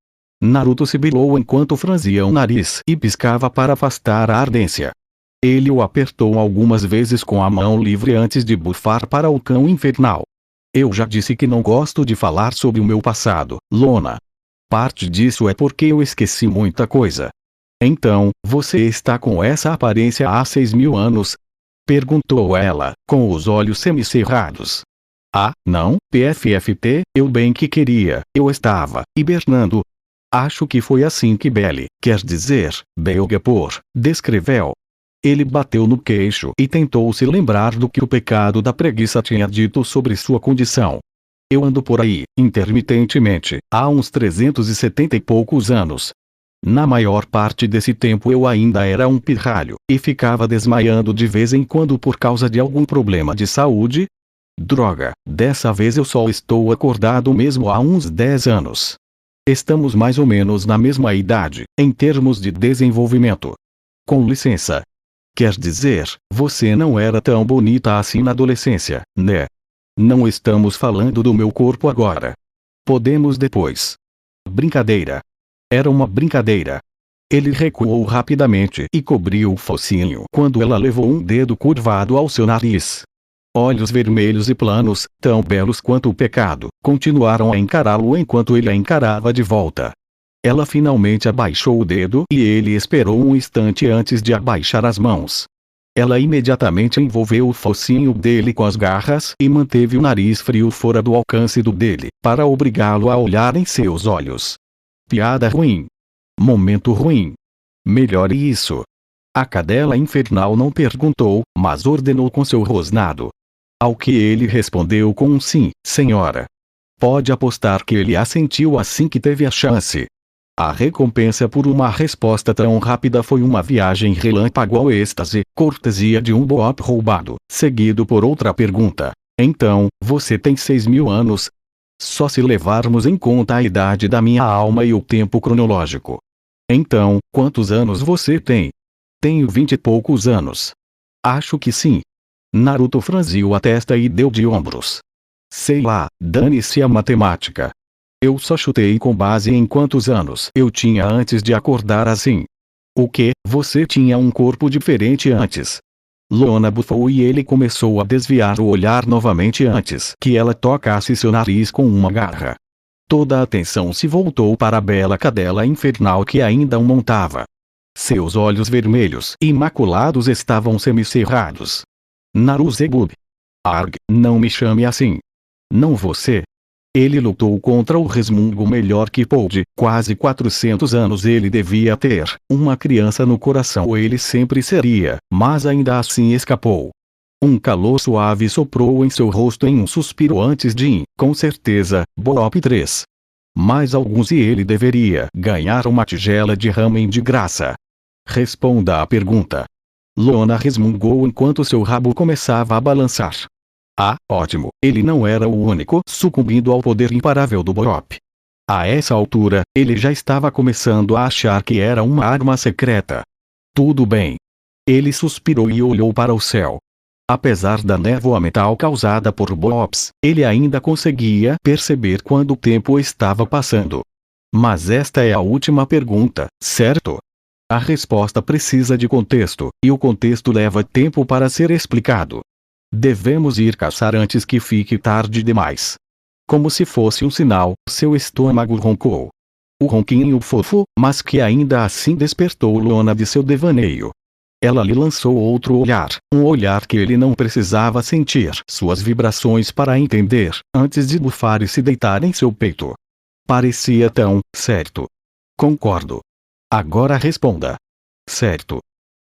Naruto sibilou enquanto franzia o nariz e piscava para afastar a ardência. Ele o apertou algumas vezes com a mão livre antes de bufar para o cão infernal. Eu já disse que não gosto de falar sobre o meu passado, Lona. Parte disso é porque eu esqueci muita coisa. Então, você está com essa aparência há 6.000 anos? Perguntou ela, com os olhos semicerrados. Ah, não, PFFT, eu bem que queria, eu estava hibernando. Acho que foi assim que Belly, quer dizer, Belgapor, descreveu. Ele bateu no queixo e tentou se lembrar do que o pecado da preguiça tinha dito sobre sua condição. Eu ando por aí, intermitentemente, há uns 370 e poucos anos. Na maior parte desse tempo eu ainda era um pirralho, e ficava desmaiando de vez em quando por causa de algum problema de saúde. Droga, dessa vez eu só estou acordado mesmo há uns 10 anos. Estamos mais ou menos na mesma idade, em termos de desenvolvimento. Com licença. Quer dizer, você não era tão bonita assim na adolescência, né? Não estamos falando do meu corpo agora. Podemos depois. Brincadeira. Era uma brincadeira. Ele recuou rapidamente e cobriu o focinho quando ela levou um dedo curvado ao seu nariz. Olhos vermelhos e planos, tão belos quanto o pecado, continuaram a encará-lo enquanto ele a encarava de volta. Ela finalmente abaixou o dedo e ele esperou um instante antes de abaixar as mãos. Ela imediatamente envolveu o focinho dele com as garras e manteve o nariz frio fora do alcance do dele, para obrigá-lo a olhar em seus olhos. Piada ruim. Momento ruim. Melhore isso. A cadela infernal não perguntou, mas ordenou com seu rosnado. Ao que ele respondeu com um sim, senhora. Pode apostar que ele assentiu assim que teve a chance. A recompensa por uma resposta tão rápida foi uma viagem relâmpago ao êxtase, cortesia de um boop roubado, seguido por outra pergunta. Então, você tem 6.000 anos? Só se levarmos em conta a idade da minha alma e o tempo cronológico. Então, quantos anos você tem? Tenho 20 e poucos anos. Acho que sim. Naruto franziu a testa e deu de ombros. Sei lá, dane-se a matemática. Eu só chutei com base em quantos anos eu tinha antes de acordar assim. O que? Você tinha um corpo diferente antes. Lona bufou e ele começou a desviar o olhar novamente antes que ela tocasse seu nariz com uma garra. Toda a atenção se voltou para a bela cadela infernal que ainda o montava. Seus olhos vermelhos e maculados estavam semicerrados. Naruzegub. Arg, não me chame assim. Não você. Ele lutou contra o resmungo melhor que pôde. Quase 400 anos ele devia ter. Uma criança no coração ele sempre seria, mas ainda assim escapou. Um calor suave soprou em seu rosto em um suspiro antes de, com certeza, Boop 3. Mais alguns e ele deveria ganhar uma tigela de ramen de graça. Responda à pergunta. Lona resmungou enquanto seu rabo começava a balançar. Ah, ótimo, ele não era o único sucumbindo ao poder imparável do Boop. A essa altura, ele já estava começando a achar que era uma arma secreta. Tudo bem. Ele suspirou e olhou para o céu. Apesar da névoa mental causada por Boops, ele ainda conseguia perceber quando o tempo estava passando. Mas esta é a última pergunta, certo? A resposta precisa de contexto, e o contexto leva tempo para ser explicado. Devemos ir caçar antes que fique tarde demais. Como se fosse um sinal, seu estômago roncou. O ronquinho fofo, mas que ainda assim despertou Lona de seu devaneio. Ela lhe lançou outro olhar, um olhar que ele não precisava sentir suas vibrações para entender, antes de bufar e se deitar em seu peito. Parecia tão certo. Concordo. Agora responda. Certo.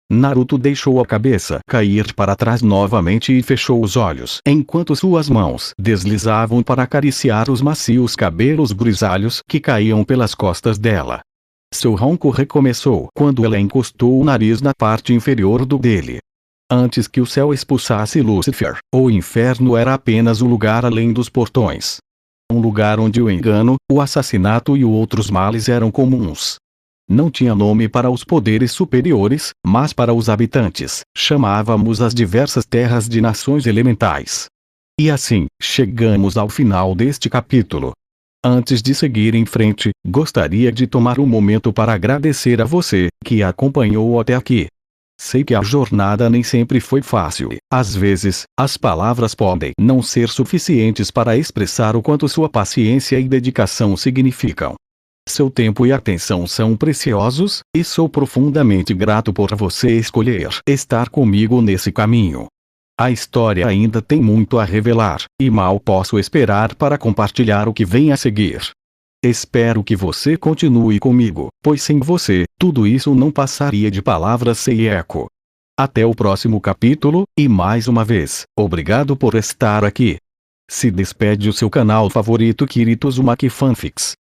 Naruto deixou a cabeça cair para trás novamente e fechou os olhos enquanto suas mãos deslizavam para acariciar os macios cabelos grisalhos que caíam pelas costas dela. Seu ronco recomeçou quando ela encostou o nariz na parte inferior do dele. Antes que o céu expulsasse Lúcifer, o inferno era apenas um lugar além dos portões. Um lugar onde o engano, o assassinato e outros males eram comuns. Não tinha nome para os poderes superiores, mas para os habitantes, chamávamos as diversas terras de nações elementais. E assim, chegamos ao final deste capítulo. Antes de seguir em frente, gostaria de tomar um momento para agradecer a você, que acompanhou até aqui. Sei que a jornada nem sempre foi fácil. Às vezes, as palavras podem não ser suficientes para expressar o quanto sua paciência e dedicação significam. Seu tempo e atenção são preciosos, e sou profundamente grato por você escolher estar comigo nesse caminho. A história ainda tem muito a revelar, e mal posso esperar para compartilhar o que vem a seguir. Espero que você continue comigo, pois sem você, tudo isso não passaria de palavras sem eco. Até o próximo capítulo, e mais uma vez, obrigado por estar aqui. Se despede o seu canal favorito Kirito Uzumaki Fanfics.